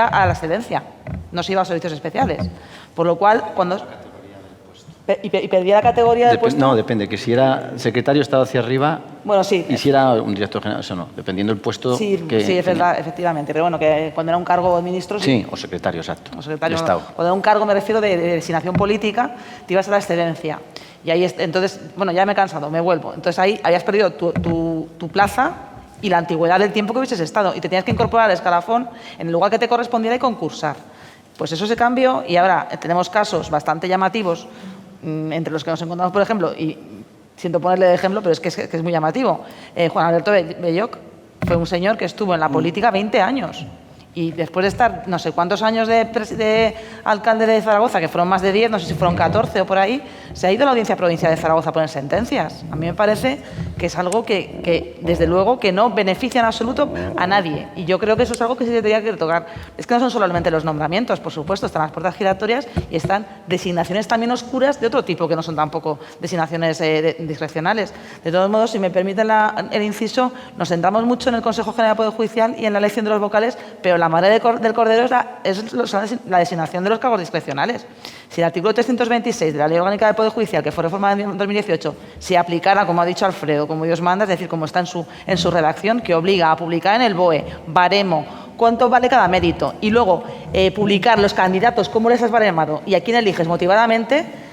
a la excedencia, no se iba a servicios especiales. Por lo cual, cuando... ¿Y perdía la categoría del puesto? No, depende, que si era secretario estaba hacia arriba, bueno, sí, y si era un director general, eso no, dependiendo del puesto sí, que... Sí, es verdad, efectivamente, pero bueno, que cuando era un cargo de ministro... Sí, o secretario, exacto, o secretario, de Estado. Cuando era un cargo, me refiero de designación política, te ibas a la excedencia. Y ahí, entonces, bueno, ya me he cansado, me vuelvo. Entonces ahí habías perdido tu plaza y la antigüedad del tiempo que hubieses estado, y te tenías que incorporar al escalafón en el lugar que te correspondiera y concursar. Pues eso se cambió y ahora tenemos casos bastante llamativos, entre los que nos encontramos, por ejemplo, y siento ponerle de ejemplo, pero es que es muy llamativo. Juan Alberto Belloc fue un señor que estuvo en la política 20 años. Y después de estar no sé cuántos años de alcalde de Zaragoza, que fueron más de 10, no sé si fueron 14 o por ahí, se ha ido a la Audiencia Provincial de Zaragoza a poner sentencias. A mí me parece que es algo que desde luego, que no beneficia en absoluto a nadie. Y yo creo que eso es algo que sí se tendría que tocar. Es que no son solamente los nombramientos, por supuesto, están las puertas giratorias y están designaciones también oscuras de otro tipo, que no son tampoco designaciones discrecionales. De todos modos, si me permiten el inciso, nos centramos mucho en el Consejo General del Poder Judicial y en la elección de los vocales, pero la madre del cordero es la designación de los cargos discrecionales. Si el artículo 326 de la Ley Orgánica del Poder Judicial, que fue reformada en 2018, se aplicara, como ha dicho Alfredo, como Dios manda, es decir, como está en su redacción, que obliga a publicar en el BOE, baremo, cuánto vale cada mérito, y luego publicar los candidatos, cómo les has baremado y a quién eliges motivadamente,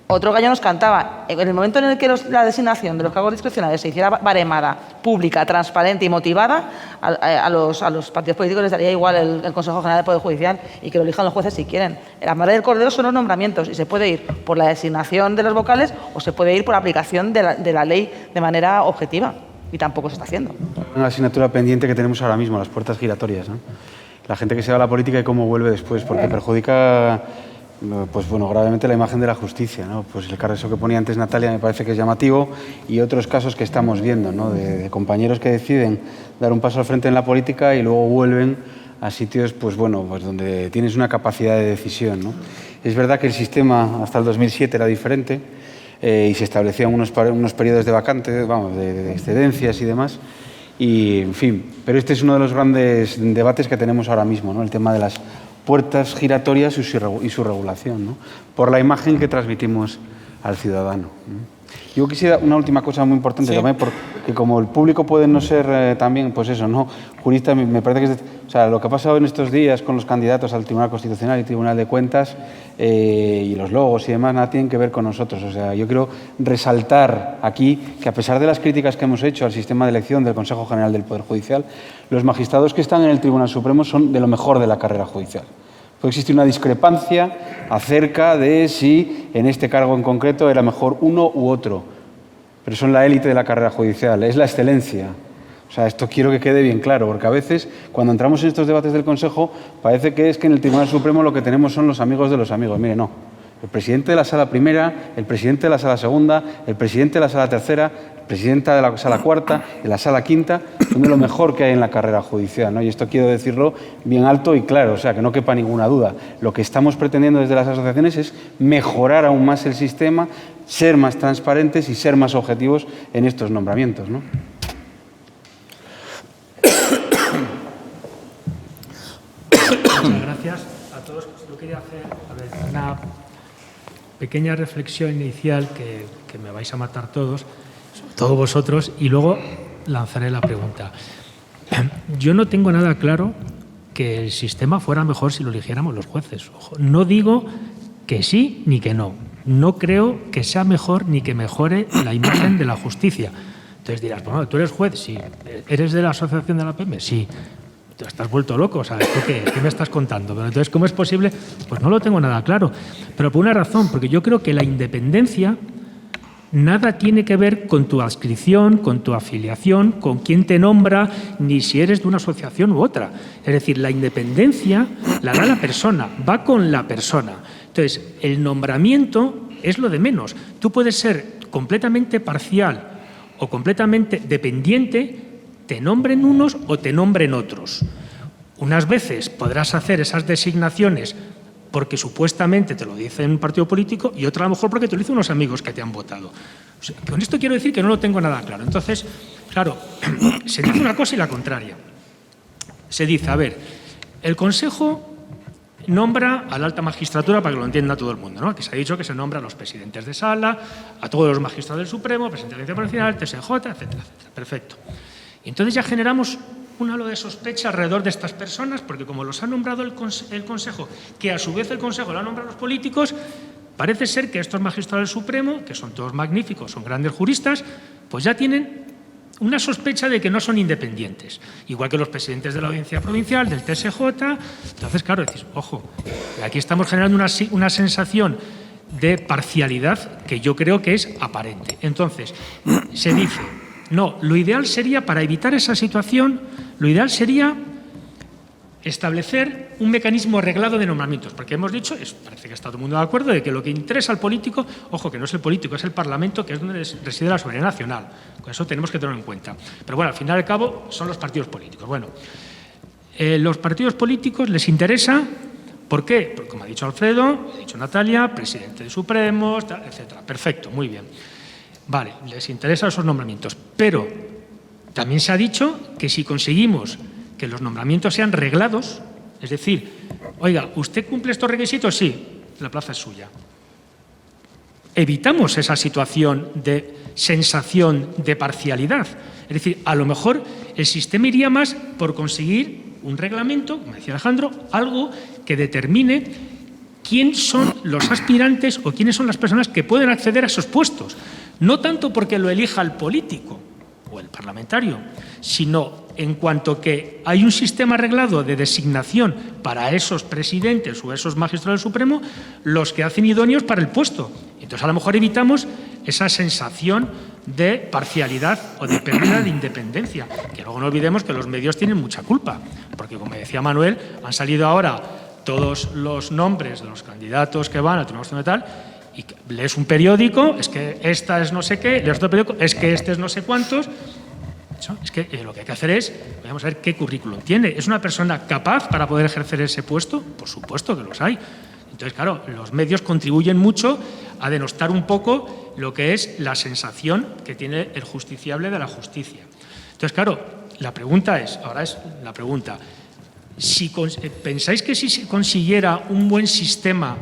otro gallo nos cantaba. En el momento en el que la designación de los cargos discrecionales se hiciera baremada, pública, transparente y motivada, a los partidos políticos les daría igual el Consejo General del Poder Judicial y que lo elijan los jueces si quieren. La madre del cordero son los nombramientos y se puede ir por la designación de los vocales o se puede ir por la aplicación de la ley de manera objetiva. Y tampoco se está haciendo. Una asignatura pendiente que tenemos ahora mismo, las puertas giratorias, ¿no? La gente que se va a la política y cómo vuelve después, porque perjudica... pues bueno, gravemente la imagen de la justicia, ¿no? Pues el caso que ponía antes Natalia me parece que es llamativo y otros casos que estamos viendo, ¿no? De compañeros que deciden dar un paso al frente en la política y luego vuelven a sitios, pues bueno, pues donde tienes una capacidad de decisión, ¿no? Es verdad que el sistema hasta el 2007 era diferente y se establecían unos periodos de vacantes, vamos, de excedencias y demás. Y, en fin, pero este es uno de los grandes debates que tenemos ahora mismo, ¿no? El tema de las puertas giratorias y su regulación, ¿no? Por la imagen que transmitimos al ciudadano, ¿no? Yo quisiera una última cosa muy importante, sí, también, porque como el público puede no ser también, pues eso, ¿no? Jurista, me parece que o sea, lo que ha pasado en estos días con los candidatos al Tribunal Constitucional y Tribunal de Cuentas y los logos y demás, nada tienen que ver con nosotros. O sea, yo quiero resaltar aquí que a pesar de las críticas que hemos hecho al sistema de elección del Consejo General del Poder Judicial, los magistrados que están en el Tribunal Supremo son de lo mejor de la carrera judicial. Puede existir una discrepancia acerca de si en este cargo en concreto era mejor uno u otro, pero son la élite de la carrera judicial, es la excelencia. O sea, esto quiero que quede bien claro, porque a veces, cuando entramos en estos debates del Consejo, parece que es que en el Tribunal Supremo lo que tenemos son los amigos de los amigos. Mire, no. El presidente de la Sala Primera, el presidente de la Sala Segunda, el presidente de la Sala Tercera, el presidente de la Sala Cuarta, de la Sala Quinta, son de lo mejor que hay en la carrera judicial, ¿no? Y esto quiero decirlo bien alto y claro, o sea, que no quepa ninguna duda. Lo que estamos pretendiendo desde las asociaciones es mejorar aún más el sistema, ser más transparentes y ser más objetivos en estos nombramientos, ¿no? Muchas gracias a todos. Yo quería hacer una pequeña reflexión inicial que me vais a matar todos, sobre todo vosotros, y luego lanzaré la pregunta. Yo no tengo nada claro que el sistema fuera mejor si lo eligiéramos los jueces. Ojo, no digo que sí ni que no. No creo que sea mejor ni que mejore la imagen de la justicia. Entonces dirás, bueno, ¿tú eres juez? Sí. ¿Eres de la asociación de la PM? Sí. Te estás vuelto loco, ¿sabes? ¿Qué me estás contando? Pero entonces, ¿cómo es posible? Pues no lo tengo nada claro. Pero por una razón, porque yo creo que la independencia nada tiene que ver con tu adscripción, con tu afiliación, con quién te nombra, ni si eres de una asociación u otra. Es decir, la independencia la da la persona, va con la persona. Entonces, el nombramiento es lo de menos. Tú puedes ser completamente parcial o completamente dependiente, te nombren unos o te nombren otros. Unas veces podrás hacer esas designaciones porque supuestamente te lo dice un partido político y otra a lo mejor porque te lo dicen unos amigos que te han votado. O sea, con esto quiero decir que no lo tengo nada claro. Entonces, claro, se dice una cosa y la contraria. Se dice, a ver, el Consejo nombra a la alta magistratura para que lo entienda todo el mundo, ¿no? Que se ha dicho que se nombra a los presidentes de sala, a todos los magistrados del Supremo, presidente de la Audiencia Nacional, TSJ, etcétera, etcétera. Perfecto. Y entonces ya generamos un halo de sospecha alrededor de estas personas, porque como los ha nombrado el Consejo, que a su vez el Consejo lo ha nombrado a los políticos, parece ser que estos magistrados del Supremo, que son todos magníficos, son grandes juristas, pues ya tienen una sospecha de que no son independientes. Igual que los presidentes de la Audiencia Provincial, del TSJ. Entonces, claro, decís, ojo, aquí estamos generando una sensación de parcialidad que yo creo que es aparente. Entonces, se dice, no, lo ideal sería, para evitar esa situación, lo ideal sería establecer un mecanismo reglado de nombramientos, porque hemos dicho, parece que está todo el mundo de acuerdo, de que lo que interesa al político, ojo, que no es el político, es el Parlamento, que es donde reside la soberanía nacional. Con eso tenemos que tenerlo en cuenta. Pero bueno, al final y al cabo son los partidos políticos. Bueno, los partidos políticos les interesa, ¿por qué? Porque, como ha dicho Alfredo, ha dicho Natalia, presidente de Supremos, etcétera. Perfecto, muy bien. Vale, les interesan esos nombramientos, pero también se ha dicho que si conseguimos que los nombramientos sean reglados, es decir, oiga, ¿usted cumple estos requisitos? Sí, la plaza es suya. Evitamos esa situación de sensación de parcialidad. Es decir, a lo mejor el sistema iría más por conseguir un reglamento, como decía Alejandro, algo que determine quién son los aspirantes o quiénes son las personas que pueden acceder a esos puestos. No tanto porque lo elija el político o el parlamentario, sino en cuanto que hay un sistema arreglado de designación para esos presidentes o esos magistrados del Supremo, los que hacen idóneos para el puesto. Entonces, a lo mejor evitamos esa sensación de parcialidad o de pérdida de independencia. Que luego no olvidemos que los medios tienen mucha culpa, porque, como decía Manuel, han salido ahora todos los nombres de los candidatos que van al Tribunal Constitucional y lees un periódico, es que esta es no sé qué, lees otro periódico, es que este es no sé cuántos. Es que lo que hay que hacer es, vamos a ver qué currículum tiene. ¿Es una persona capaz para poder ejercer ese puesto? Por supuesto que los hay. Entonces, claro, los medios contribuyen mucho a denostar un poco lo que es la sensación que tiene el justiciable de la justicia. Entonces, claro, la pregunta es, ahora es la pregunta, si ¿pensáis que si se consiguiera un buen sistema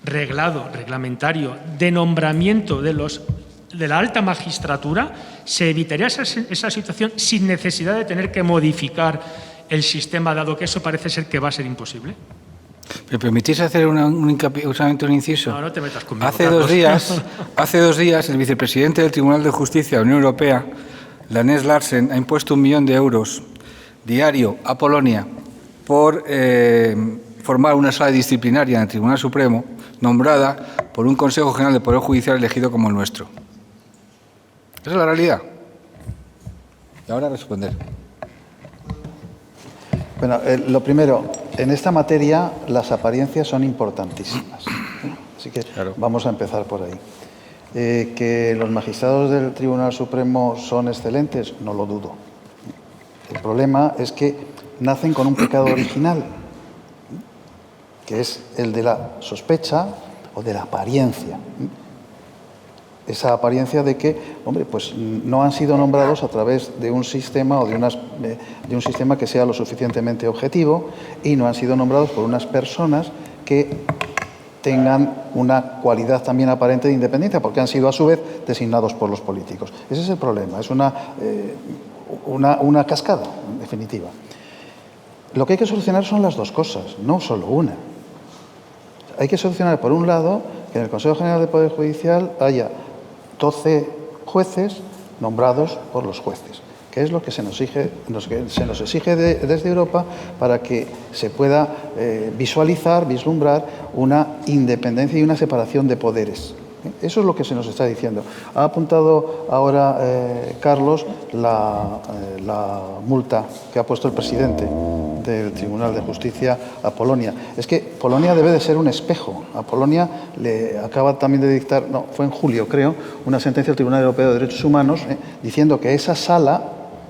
reglado, reglamentario, de nombramiento de la alta magistratura, se evitaría esa situación sin necesidad de tener que modificar el sistema, dado que eso parece ser que va a ser imposible? ¿Me permitís hacer solamente un inciso? No, no te metas conmigo. Hace 2 días, el vicepresidente del Tribunal de Justicia de la Unión Europea, Lanes Larsen, ha impuesto 1 millón de euros diario a Polonia por formar una sala disciplinaria en el Tribunal Supremo, nombrada por un Consejo General del Poder Judicial elegido como el nuestro. Esa es la realidad. Y ahora responder. Bueno, lo primero, en esta materia las apariencias son importantísimas. Así que vamos a empezar por ahí. Que los magistrados del Tribunal Supremo son excelentes, no lo dudo. El problema es que nacen con un pecado original, que es el de la sospecha o de la apariencia. Esa apariencia de que, hombre, pues no han sido nombrados a través de un sistema o de un sistema que sea lo suficientemente objetivo y no han sido nombrados por unas personas que tengan una cualidad también aparente de independencia, porque han sido a su vez designados por los políticos. Ese es el problema, es una cascada, en definitiva. Lo que hay que solucionar son las dos cosas, no solo una. Hay que solucionar, por un lado, que en el Consejo General del Poder Judicial haya 12 jueces nombrados por los jueces, que es lo que se nos exige desde Europa para que se pueda vislumbrar una independencia y una separación de poderes. Eso es lo que se nos está diciendo. Ha apuntado ahora Carlos la multa que ha puesto el presidente del Tribunal de Justicia a Polonia. Es que Polonia debe de ser un espejo. A Polonia le acaba también de dictar, no, fue en julio creo, una sentencia del Tribunal Europeo de Derechos Humanos diciendo que esa sala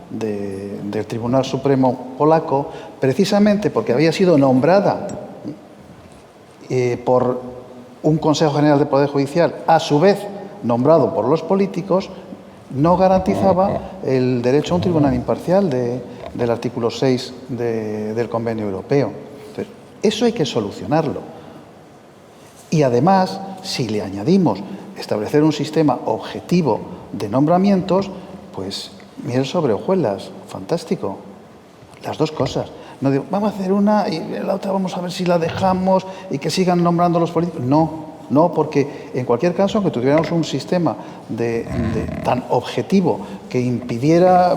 del Tribunal Supremo polaco, precisamente porque había sido nombrada por un Consejo General del Poder Judicial, a su vez nombrado por los políticos, no garantizaba el derecho a un tribunal imparcial del artículo 6 del Convenio Europeo. Entonces, eso hay que solucionarlo. Y además, si le añadimos establecer un sistema objetivo de nombramientos, pues miel sobre hojuelas, fantástico. Las dos cosas. No digo, vamos a hacer una y la otra vamos a ver si la dejamos y que sigan nombrando los políticos. No, porque en cualquier caso, aunque tuviéramos un sistema tan objetivo que impidiera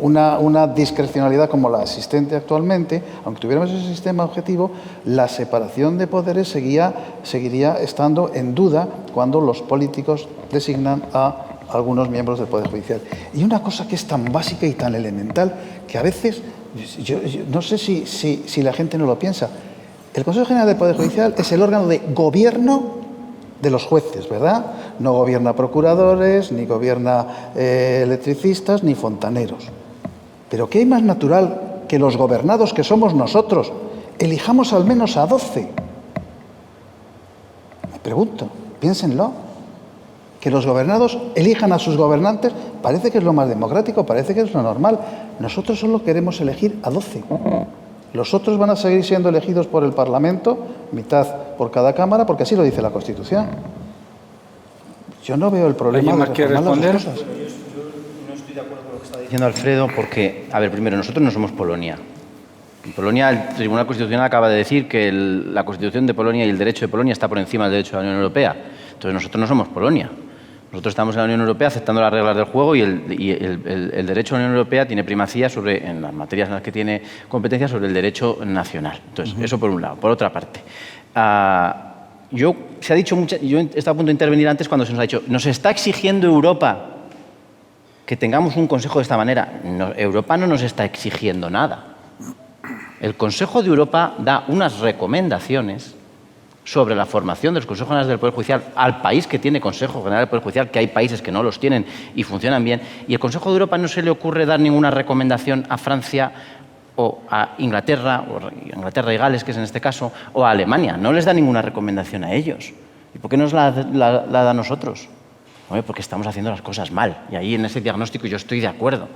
una discrecionalidad como la existente actualmente, aunque tuviéramos ese sistema objetivo, la separación de poderes seguiría estando en duda cuando los políticos designan a algunos miembros del Poder Judicial. Y una cosa que es tan básica y tan elemental que a veces, yo no sé si la gente no lo piensa, el Consejo General del Poder Judicial es el órgano de gobierno de los jueces, ¿verdad? No gobierna procuradores, ni gobierna electricistas, ni fontaneros. Pero ¿qué hay más natural que los gobernados, que somos nosotros, elijamos al menos a 12? Me pregunto, piénsenlo. Que los gobernados elijan a sus gobernantes parece que es lo más democrático, parece que es lo normal. Nosotros solo queremos elegir a 12. Los otros van a seguir siendo elegidos por el Parlamento, mitad por cada Cámara, porque así lo dice la Constitución. Yo no veo el problema. ¿Alguien más quiere responder? Yo no estoy de acuerdo con lo que está diciendo Alfredo, porque, a ver, primero, nosotros no somos Polonia. En Polonia, el Tribunal Constitucional acaba de decir que la Constitución de Polonia y el derecho de Polonia está por encima del derecho de la Unión Europea. Entonces, nosotros no somos Polonia. Nosotros estamos en la Unión Europea aceptando las reglas del juego y el derecho de la Unión Europea tiene primacía en las materias en las que tiene competencia sobre el derecho nacional. Entonces, eso por un lado. Por otra parte, se ha dicho yo he estado a punto de intervenir antes cuando se nos ha dicho, nos está exigiendo Europa que tengamos un consejo de esta manera. No, Europa no nos está exigiendo nada. El Consejo de Europa da unas recomendaciones sobre la formación de los Consejos Generales del Poder Judicial al país que tiene Consejo General del Poder Judicial, que hay países que no los tienen y funcionan bien, y el Consejo de Europa no se le ocurre dar ninguna recomendación a Francia o a Inglaterra y Gales, que es en este caso, o a Alemania. No les da ninguna recomendación a ellos. ¿Y por qué nos la da a nosotros? Hombre, porque estamos haciendo las cosas mal. Y ahí en ese diagnóstico yo estoy de acuerdo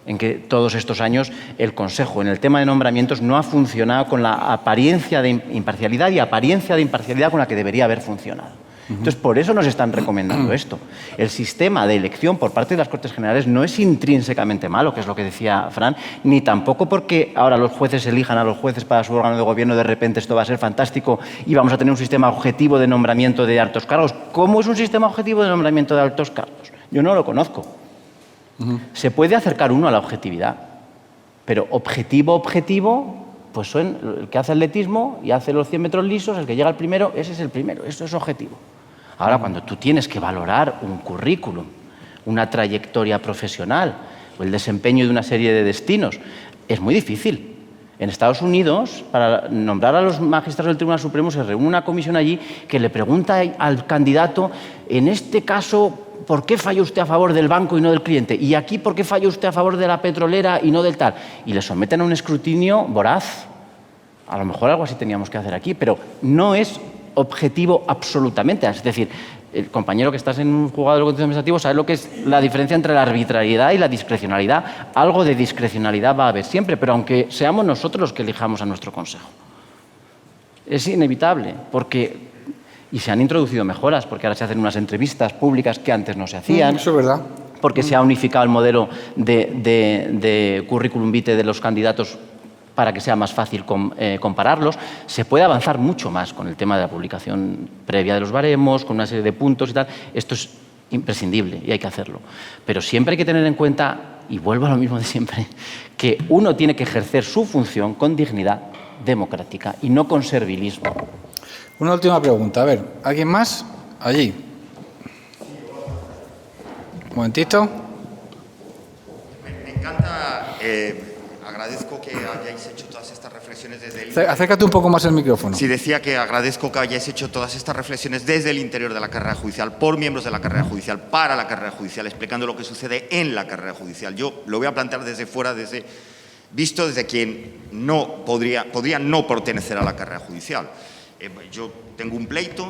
en que todos estos años el Consejo en el tema de nombramientos no ha funcionado con la apariencia de imparcialidad y apariencia de imparcialidad con la que debería haber funcionado. Entonces, por eso nos están recomendando esto. El sistema de elección por parte de las Cortes Generales no es intrínsecamente malo, que es lo que decía Fran, ni tampoco porque ahora los jueces elijan a los jueces para su órgano de gobierno, de repente esto va a ser fantástico y vamos a tener un sistema objetivo de nombramiento de altos cargos. ¿Cómo es un sistema objetivo de nombramiento de altos cargos? Yo no lo conozco. Se puede acercar uno a la objetividad, pero objetivo, pues son el que hace atletismo y hace los 100 metros lisos, el que llega al primero, ese es el primero, eso es objetivo. Ahora, cuando tú tienes que valorar un currículum, una trayectoria profesional, o el desempeño de una serie de destinos. Es muy difícil. En Estados Unidos, para nombrar a los magistrados del Tribunal Supremo, se reúne una comisión allí que le pregunta al candidato, en este caso, ¿por qué falló usted a favor del banco y no del cliente? Y aquí, ¿por qué falló usted a favor de la petrolera y no del tal? Y le someten a un escrutinio voraz. A lo mejor algo así teníamos que hacer aquí, pero no es objetivo absolutamente. Es decir, el compañero que estás en un juzgado de lo contencioso administrativo sabe lo que es la diferencia entre la arbitrariedad y la discrecionalidad. Algo de discrecionalidad va a haber siempre, pero aunque seamos nosotros los que elijamos a nuestro consejo. Es inevitable, porque... Y se han introducido mejoras, porque ahora se hacen unas entrevistas públicas que antes no se hacían. Eso es verdad. Porque se ha unificado el modelo de currículum vitae de los candidatos para que sea más fácil compararlos. Se puede avanzar mucho más con el tema de la publicación previa de los baremos, con una serie de puntos y tal. Esto es imprescindible y hay que hacerlo. Pero siempre hay que tener en cuenta, y vuelvo a lo mismo de siempre, que uno tiene que ejercer su función con dignidad democrática y no con servilismo. Una última pregunta. A ver, ¿alguien más? Allí. Un momentito. Me encanta, agradezco que hayáis hecho todas estas reflexiones desde el... Acércate un poco más al micrófono. Sí, decía que agradezco que hayáis hecho todas estas reflexiones desde el interior de la carrera judicial, por miembros de la carrera judicial, para la carrera judicial, explicando lo que sucede en la carrera judicial. Yo lo voy a plantear desde fuera, visto desde quien no podría no pertenecer a la carrera judicial. Yo tengo un pleito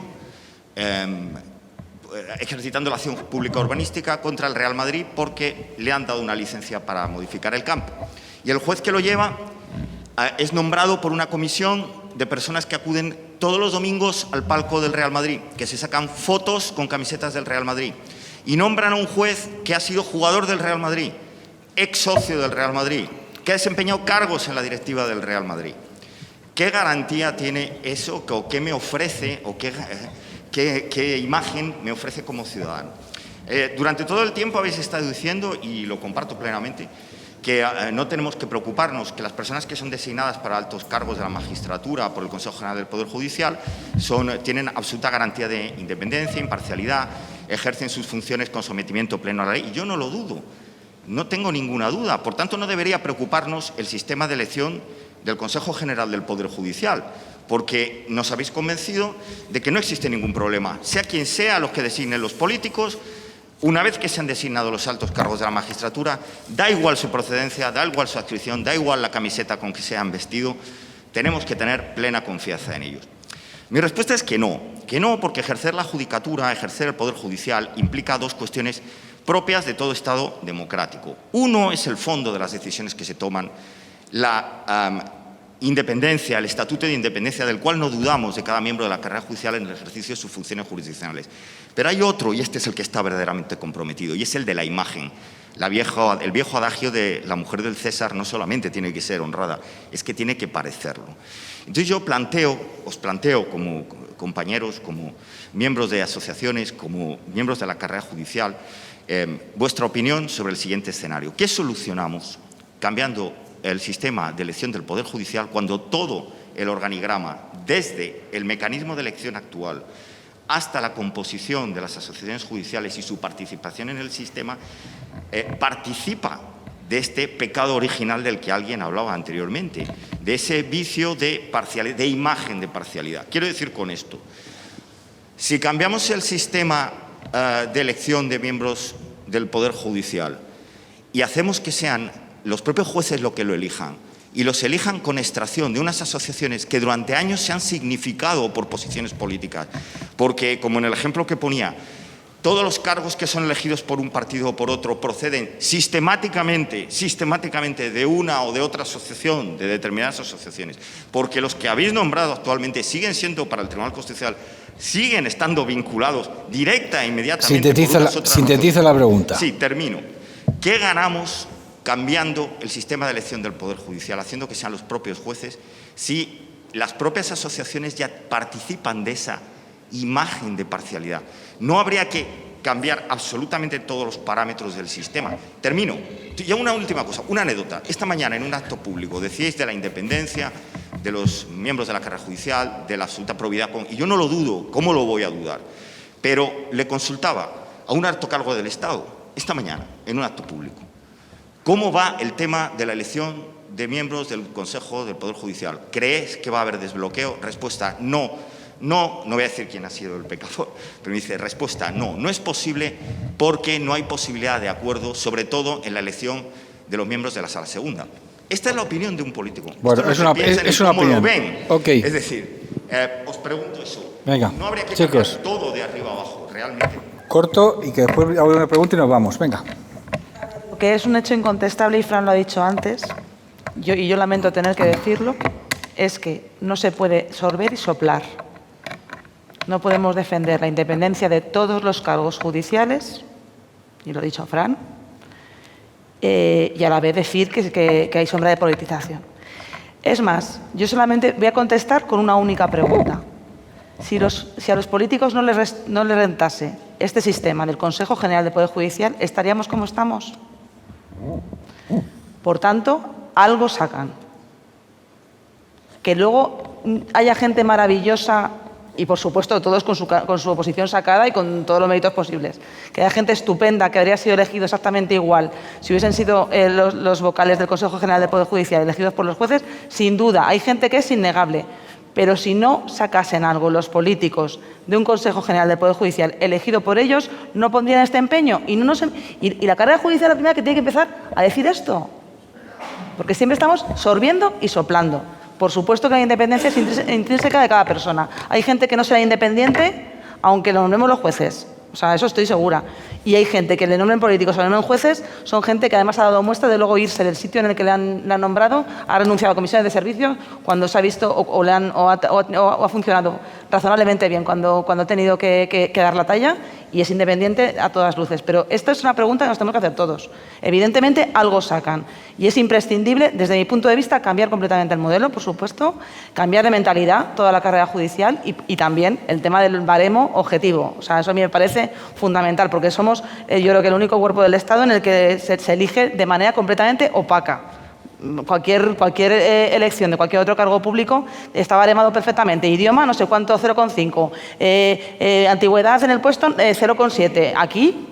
ejercitando la acción pública urbanística contra el Real Madrid porque le han dado una licencia para modificar el campo. Y el juez que lo lleva es nombrado por una comisión de personas que acuden todos los domingos al palco del Real Madrid, que se sacan fotos con camisetas del Real Madrid. Y nombran a un juez que ha sido jugador del Real Madrid, ex socio del Real Madrid, que ha desempeñado cargos en la directiva del Real Madrid. ¿Qué garantía tiene eso? ¿O qué me ofrece? ¿O qué imagen me ofrece como ciudadano? Durante todo el tiempo habéis estado diciendo, y lo comparto plenamente, que no tenemos que preocuparnos, que las personas que son designadas para altos cargos de la magistratura por el Consejo General del Poder Judicial tienen absoluta garantía de independencia, imparcialidad, ejercen sus funciones con sometimiento pleno a la ley. Y yo no lo dudo, no tengo ninguna duda. Por tanto, no debería preocuparnos el sistema de elección del Consejo General del Poder Judicial, porque nos habéis convencido de que no existe ningún problema. Sea quien sea los que designen los políticos, una vez que se han designado los altos cargos de la magistratura, da igual su procedencia, da igual su adscripción, da igual la camiseta con que se han vestido, tenemos que tener plena confianza en ellos. Mi respuesta es que no porque ejercer la judicatura, ejercer el Poder Judicial, implica dos cuestiones propias de todo Estado democrático. Uno es el fondo de las decisiones que se toman, la independencia, el estatuto de independencia del cual no dudamos de cada miembro de la carrera judicial en el ejercicio de sus funciones jurisdiccionales. Pero hay otro, y este es el que está verdaderamente comprometido, y es el de la imagen. El viejo adagio de la mujer del César no solamente tiene que ser honrada, es que tiene que parecerlo. Entonces yo os planteo como compañeros, como miembros de asociaciones, como miembros de la carrera judicial, vuestra opinión sobre el siguiente escenario. ¿Qué solucionamos cambiando el sistema de elección del Poder Judicial cuando todo el organigrama, desde el mecanismo de elección actual hasta la composición de las asociaciones judiciales y su participación en el sistema, participa de este pecado original del que alguien hablaba anteriormente, de ese vicio de parcialidad, de imagen de parcialidad? Quiero decir con esto, si cambiamos el sistema de elección de miembros del Poder Judicial y hacemos que sean los propios jueces los que lo elijan, y los elijan con extracción de unas asociaciones que durante años se han significado por posiciones políticas, porque, como en el ejemplo que ponía, todos los cargos que son elegidos por un partido o por otro proceden sistemáticamente de una o de otra asociación, de determinadas asociaciones, porque los que habéis nombrado actualmente siguen siendo para el Tribunal Constitucional, siguen estando vinculados directa e inmediatamente. Sintetiza la pregunta. Sí, termino. ¿Qué ganamos cambiando el sistema de elección del Poder Judicial, haciendo que sean los propios jueces, si las propias asociaciones ya participan de esa imagen de parcialidad? No habría que cambiar absolutamente todos los parámetros del sistema. Termino. Ya una última cosa, una anécdota. Esta mañana en un acto público decíais de la independencia de los miembros de la carrera judicial, de la absoluta probidad, y yo no lo dudo, ¿cómo lo voy a dudar? Pero le consultaba a un alto cargo del Estado esta mañana en un acto público. ¿Cómo va el tema de la elección de miembros del Consejo del Poder Judicial? ¿Crees que va a haber desbloqueo? Respuesta, no. No voy a decir quién ha sido el pecador, pero me dice, respuesta, no es posible porque no hay posibilidad de acuerdo, sobre todo en la elección de los miembros de la Sala Segunda. Esta es la opinión de un político. Bueno, es una opinión. Lo ven. Okay. Es decir, os pregunto eso. Venga, ¿No habría que chicos, cambiar todo de arriba abajo, realmente? corto y que después haga una pregunta y nos vamos. Venga. Lo que es un hecho incontestable, y Fran lo ha dicho antes, y yo lamento tener que decirlo, es que no se puede sorber y soplar. No podemos defender la independencia de todos los cargos judiciales, y lo ha dicho Fran, y a la vez decir que hay sombra de politización. Es más, yo solamente voy a contestar con una única pregunta. Si a los políticos no les rentase este sistema del Consejo General del Poder Judicial, ¿estaríamos como estamos? Por tanto, algo sacan. Que luego haya gente maravillosa y, por supuesto, todos con su oposición sacada y con todos los méritos posibles. Que haya gente estupenda que habría sido elegido exactamente igual si hubiesen sido los vocales del Consejo General del Poder Judicial elegidos por los jueces, sin duda. Hay gente que es innegable. Pero si no sacasen algo los políticos de un Consejo General del Poder Judicial elegido por ellos, no pondrían este empeño. Y la carrera judicial es la primera que tiene que empezar a decir esto. Porque siempre estamos sorbiendo y soplando. Por supuesto que la independencia es intrínseca de cada persona. Hay gente que no será independiente, aunque lo nombremos los jueces. O sea, eso estoy segura. Y hay gente que le nombren políticos o le nombren jueces, son gente que además ha dado muestra de luego irse del sitio en el que le han nombrado, ha renunciado a comisiones de servicio cuando se ha visto o ha funcionado razonablemente bien cuando ha tenido que dar la talla, y es independiente a todas luces. Pero esta es una pregunta que nos tenemos que hacer todos. Evidentemente, algo sacan. Y es imprescindible, desde mi punto de vista, cambiar completamente el modelo, por supuesto, cambiar de mentalidad toda la carrera judicial y también el tema del baremo objetivo. O sea, eso a mí me parece fundamental, porque somos, yo creo que el único cuerpo del Estado en el que se elige de manera completamente opaca. Cualquier elección de cualquier otro cargo público está baremado perfectamente. Idioma, no sé cuánto, 0,5. Antigüedad en el puesto, 0,7. Aquí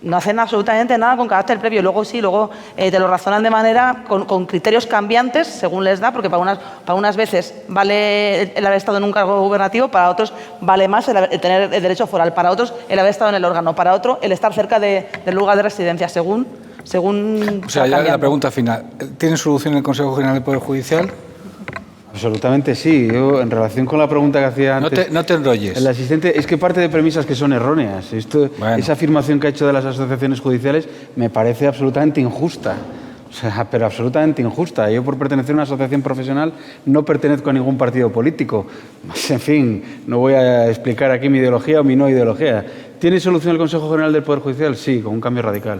no hacen absolutamente nada con carácter previo. Luego sí, te lo razonan de manera con criterios cambiantes según les da, porque para unas veces vale el haber estado en un cargo gubernativo, para otros vale más el tener el derecho foral, para otros el haber estado en el órgano, para otro el estar cerca del lugar de residencia, según o sea, ya la pregunta final. ¿Tiene solución el Consejo General del Poder Judicial? Absolutamente sí. Yo, en relación con la pregunta que hacía antes... No te enrolles. El asistente, es que parte de premisas que son erróneas. Esa afirmación que ha hecho de las asociaciones judiciales me parece absolutamente injusta. O sea, pero absolutamente injusta. Yo, por pertenecer a una asociación profesional, no pertenezco a ningún partido político. En fin, no voy a explicar aquí mi ideología o mi no ideología. ¿Tiene solución el Consejo General del Poder Judicial? Sí, con un cambio radical.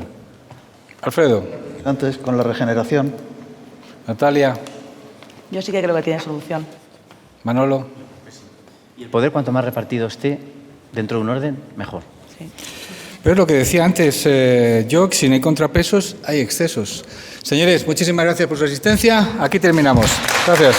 Alfredo. Antes, con la regeneración. Natalia. Yo sí que creo que tiene solución. Manolo. Y el poder, cuanto más repartido esté dentro de un orden, mejor. Sí. Pero es lo que decía antes, si no hay contrapesos, hay excesos. Señores, muchísimas gracias por su asistencia. Aquí terminamos. Gracias.